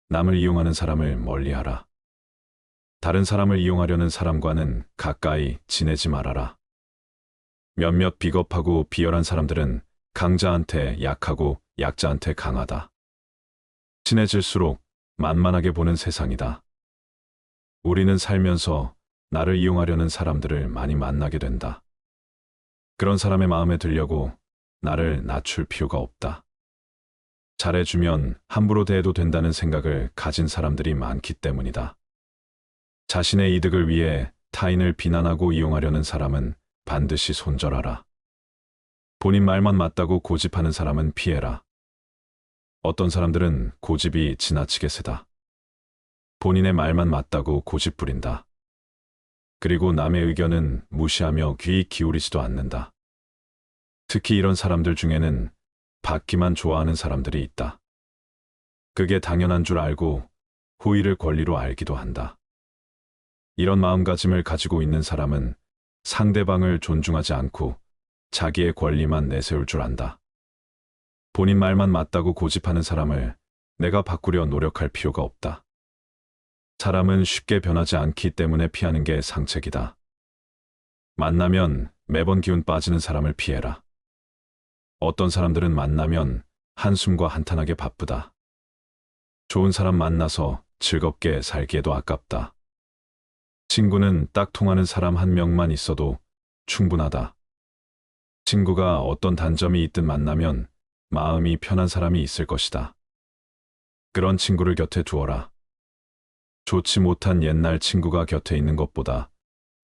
남을 이용하는 사람을 멀리하라. 다른 사람을 이용하려는 사람과는 가까이 지내지 말아라. 몇몇 비겁하고 비열한 사람들은 강자한테 약하고 약자한테 강하다. 친해질수록 만만하게 보는 세상이다. 우리는 살면서 나를 이용하려는 사람들을 많이 만나게 된다. 그런 사람의 마음에 들려고 나를 낮출 필요가 없다. 잘해주면 함부로 대해도 된다는 생각을 가진 사람들이 많기 때문이다. 자신의 이득을 위해 타인을 비난하고 이용하려는 사람은 반드시 손절하라. 본인 말만 맞다고 고집하는 사람은 피해라. 어떤 사람들은 고집이 지나치게 세다. 본인의 말만 맞다고 고집 부린다. 그리고 남의 의견은 무시하며 귀 기울이지도 않는다. 특히 이런 사람들 중에는 받기만 좋아하는 사람들이 있다. 그게 당연한 줄 알고 호의를 권리로 알기도 한다. 이런 마음가짐을 가지고 있는 사람은 상대방을 존중하지 않고 자기의 권리만 내세울 줄 안다. 본인 말만 맞다고 고집하는 사람을 내가 바꾸려 노력할 필요가 없다. 사람은 쉽게 변하지 않기 때문에 피하는 게 상책이다. 만나면 매번 기운 빠지는 사람을 피해라. 어떤 사람들은 만나면 한숨과 한탄하게 바쁘다. 좋은 사람 만나서 즐겁게 살기에도 아깝다. 친구는 딱 통하는 사람 한 명만 있어도 충분하다. 친구가 어떤 단점이 있든 만나면 마음이 편한 사람이 있을 것이다. 그런 친구를 곁에 두어라. 좋지 못한 옛날 친구가 곁에 있는 것보다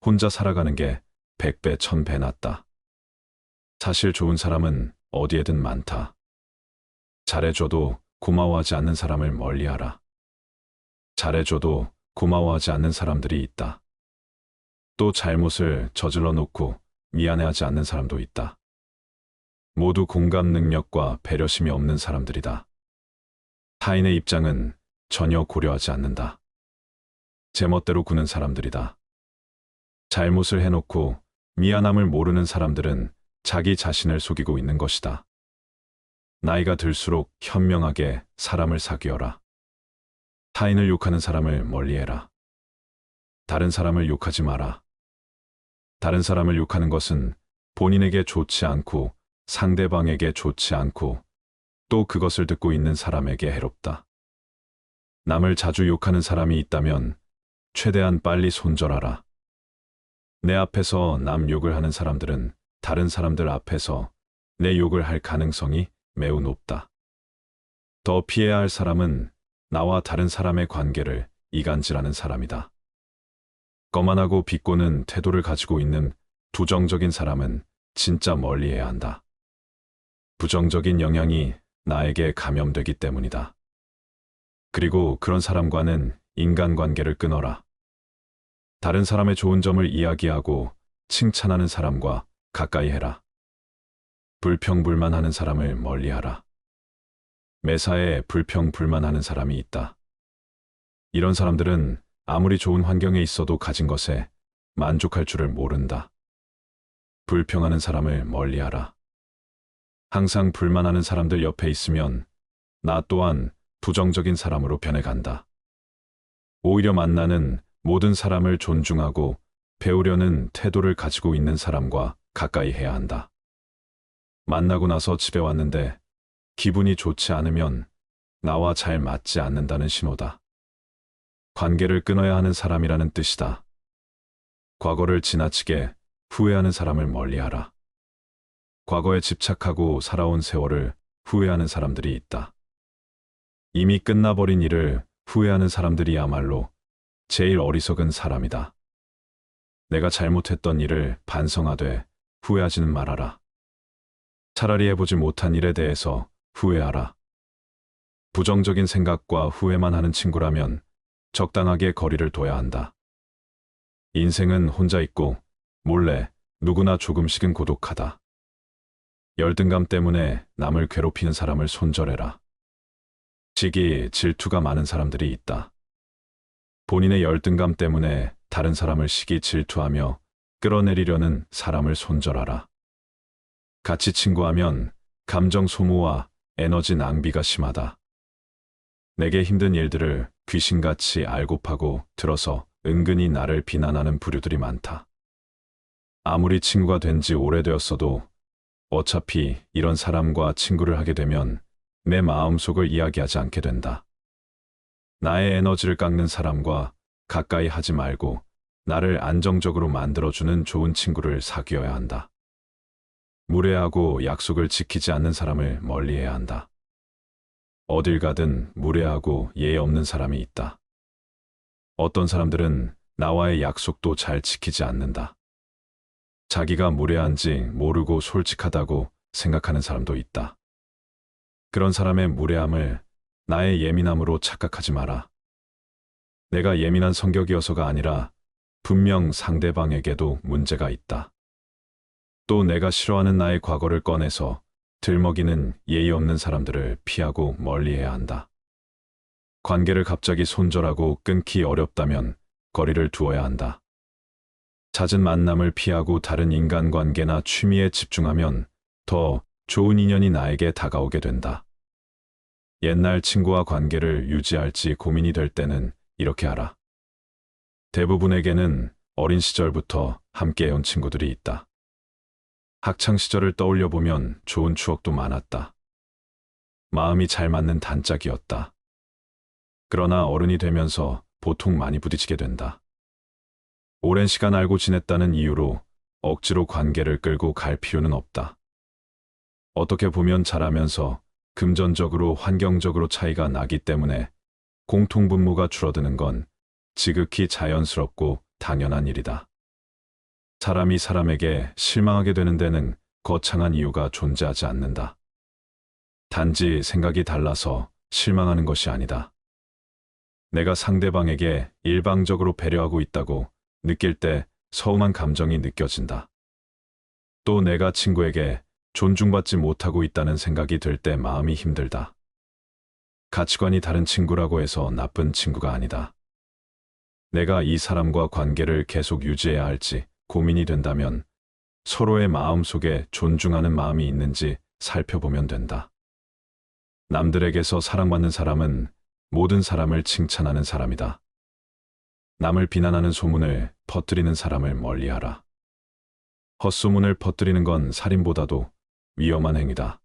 혼자 살아가는 게 100배, 1000배 낫다. 사실 좋은 사람은 어디에든 많다. 잘해줘도 고마워하지 않는 사람을 멀리하라. 잘해줘도 고마워하지 않는 사람들이 있다. 또 잘못을 저질러 놓고 미안해하지 않는 사람도 있다. 모두 공감 능력과 배려심이 없는 사람들이다. 타인의 입장은 전혀 고려하지 않는다. 제멋대로 구는 사람들이다. 잘못을 해놓고 미안함을 모르는 사람들은 자기 자신을 속이고 있는 것이다. 나이가 들수록 현명하게 사람을 사귀어라. 타인을 욕하는 사람을 멀리해라. 다른 사람을 욕하지 마라. 다른 사람을 욕하는 것은 본인에게 좋지 않고 상대방에게 좋지 않고 또 그것을 듣고 있는 사람에게 해롭다. 남을 자주 욕하는 사람이 있다면 최대한 빨리 손절하라. 내 앞에서 남 욕을 하는 사람들은 다른 사람들 앞에서 내 욕을 할 가능성이 매우 높다. 더 피해야 할 사람은 나와 다른 사람의 관계를 이간질하는 사람이다. 거만하고 비꼬는 태도를 가지고 있는 부정적인 사람은 진짜 멀리해야 한다. 부정적인 영향이 나에게 감염되기 때문이다. 그리고 그런 사람과는 인간관계를 끊어라. 다른 사람의 좋은 점을 이야기하고 칭찬하는 사람과 가까이 해라. 불평불만하는 사람을 멀리하라. 매사에 불평불만하는 사람이 있다. 이런 사람들은 아무리 좋은 환경에 있어도 가진 것에 만족할 줄을 모른다. 불평하는 사람을 멀리하라. 항상 불만하는 사람들 옆에 있으면 나 또한 부정적인 사람으로 변해간다. 오히려 만나는 모든 사람을 존중하고 배우려는 태도를 가지고 있는 사람과 가까이 해야 한다. 만나고 나서 집에 왔는데 기분이 좋지 않으면 나와 잘 맞지 않는다는 신호다. 관계를 끊어야 하는 사람이라는 뜻이다. 과거를 지나치게 후회하는 사람을 멀리하라. 과거에 집착하고 살아온 세월을 후회하는 사람들이 있다. 이미 끝나버린 일을 후회하는 사람들이야말로 제일 어리석은 사람이다. 내가 잘못했던 일을 반성하되 후회하지는 말아라. 차라리 해보지 못한 일에 대해서 후회하라. 부정적인 생각과 후회만 하는 친구라면 적당하게 거리를 둬야 한다. 인생은 혼자 있고 몰래 누구나 조금씩은 고독하다. 열등감 때문에 남을 괴롭히는 사람을 손절해라. 시기, 질투가 많은 사람들이 있다. 본인의 열등감 때문에 다른 사람을 시기, 질투하며 끌어내리려는 사람을 손절하라. 같이 친구하면 감정 소모와 에너지 낭비가 심하다. 내게 힘든 일들을 귀신같이 알고파고 들어서 은근히 나를 비난하는 부류들이 많다. 아무리 친구가 된 지 오래되었어도 어차피 이런 사람과 친구를 하게 되면 내 마음속을 이야기하지 않게 된다. 나의 에너지를 깎는 사람과 가까이 하지 말고 나를 안정적으로 만들어주는 좋은 친구를 사귀어야 한다. 무례하고 약속을 지키지 않는 사람을 멀리해야 한다. 어딜 가든 무례하고 예의 없는 사람이 있다. 어떤 사람들은 나와의 약속도 잘 지키지 않는다. 자기가 무례한지 모르고 솔직하다고 생각하는 사람도 있다. 그런 사람의 무례함을 나의 예민함으로 착각하지 마라. 내가 예민한 성격이어서가 아니라 분명 상대방에게도 문제가 있다. 또 내가 싫어하는 나의 과거를 꺼내서 들먹이는 예의 없는 사람들을 피하고 멀리해야 한다. 관계를 갑자기 손절하고 끊기 어렵다면 거리를 두어야 한다. 잦은 만남을 피하고 다른 인간관계나 취미에 집중하면 더 좋은 인연이 나에게 다가오게 된다. 옛날 친구와 관계를 유지할지 고민이 될 때는 이렇게 하라. 대부분에게는 어린 시절부터 함께해온 친구들이 있다. 학창 시절을 떠올려 보면 좋은 추억도 많았다. 마음이 잘 맞는 단짝이었다. 그러나 어른이 되면서 보통 많이 부딪히게 된다. 오랜 시간 알고 지냈다는 이유로 억지로 관계를 끌고 갈 필요는 없다. 어떻게 보면 잘하면서 금전적으로 환경적으로 차이가 나기 때문에 공통분모가 줄어드는 건 지극히 자연스럽고 당연한 일이다. 사람이 사람에게 실망하게 되는 데는 거창한 이유가 존재하지 않는다. 단지 생각이 달라서 실망하는 것이 아니다. 내가 상대방에게 일방적으로 배려하고 있다고 느낄 때 서운한 감정이 느껴진다. 또 내가 친구에게 존중받지 못하고 있다는 생각이 들 때 마음이 힘들다. 가치관이 다른 친구라고 해서 나쁜 친구가 아니다. 내가 이 사람과 관계를 계속 유지해야 할지 고민이 된다면 서로의 마음 속에 존중하는 마음이 있는지 살펴보면 된다. 남들에게서 사랑받는 사람은 모든 사람을 칭찬하는 사람이다. 남을 비난하는 소문을 퍼뜨리는 사람을 멀리하라. 헛소문을 퍼뜨리는 건 살인보다도 위험한 행위다.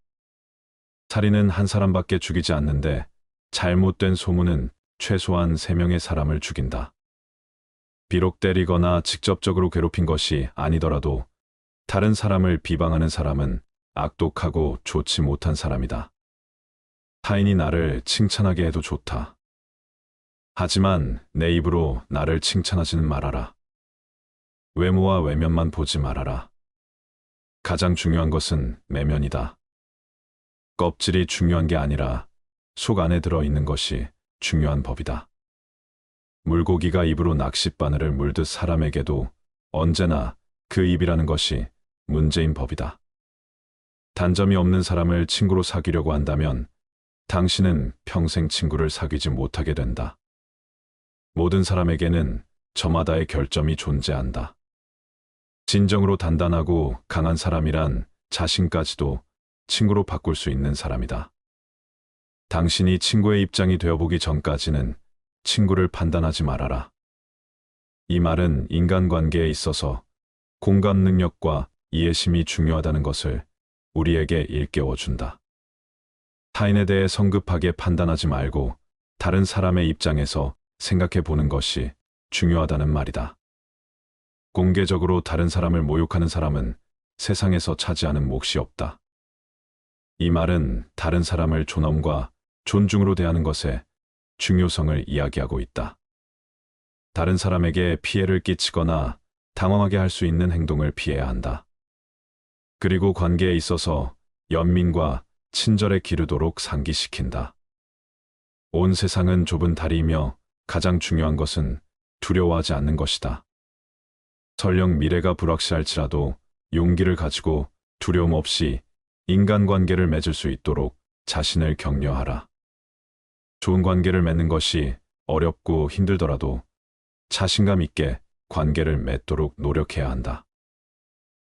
살인은 한 사람밖에 죽이지 않는데 잘못된 소문은 최소한 3명의 사람을 죽인다. 비록 때리거나 직접적으로 괴롭힌 것이 아니더라도 다른 사람을 비방하는 사람은 악독하고 좋지 못한 사람이다. 타인이 나를 칭찬하게 해도 좋다. 하지만 내 입으로 나를 칭찬하지는 말아라. 외모와 외면만 보지 말아라. 가장 중요한 것은 내면이다. 껍질이 중요한 게 아니라 속 안에 들어있는 것이 중요한 법이다. 물고기가 입으로 낚싯바늘을 물듯 사람에게도 언제나 그 입이라는 것이 문제인 법이다. 단점이 없는 사람을 친구로 사귀려고 한다면 당신은 평생 친구를 사귀지 못하게 된다. 모든 사람에게는 저마다의 결점이 존재한다. 진정으로 단단하고 강한 사람이란 자신까지도 친구로 바꿀 수 있는 사람이다. 당신이 친구의 입장이 되어보기 전까지는 친구를 판단하지 말아라. 이 말은 인간관계에 있어서 공감 능력과 이해심이 중요하다는 것을 우리에게 일깨워준다. 타인에 대해 성급하게 판단하지 말고 다른 사람의 입장에서 생각해 보는 것이 중요하다는 말이다. 공개적으로 다른 사람을 모욕하는 사람은 세상에서 차지하는 몫이 없다. 이 말은 다른 사람을 존엄과 존중으로 대하는 것의 중요성을 이야기하고 있다. 다른 사람에게 피해를 끼치거나 당황하게 할 수 있는 행동을 피해야 한다. 그리고 관계에 있어서 연민과 친절에 기르도록 상기시킨다. 온 세상은 좁은 다리이며 가장 중요한 것은 두려워하지 않는 것이다. 설령 미래가 불확실할지라도 용기를 가지고 두려움 없이 인간관계를 맺을 수 있도록 자신을 격려하라. 좋은 관계를 맺는 것이 어렵고 힘들더라도 자신감 있게 관계를 맺도록 노력해야 한다.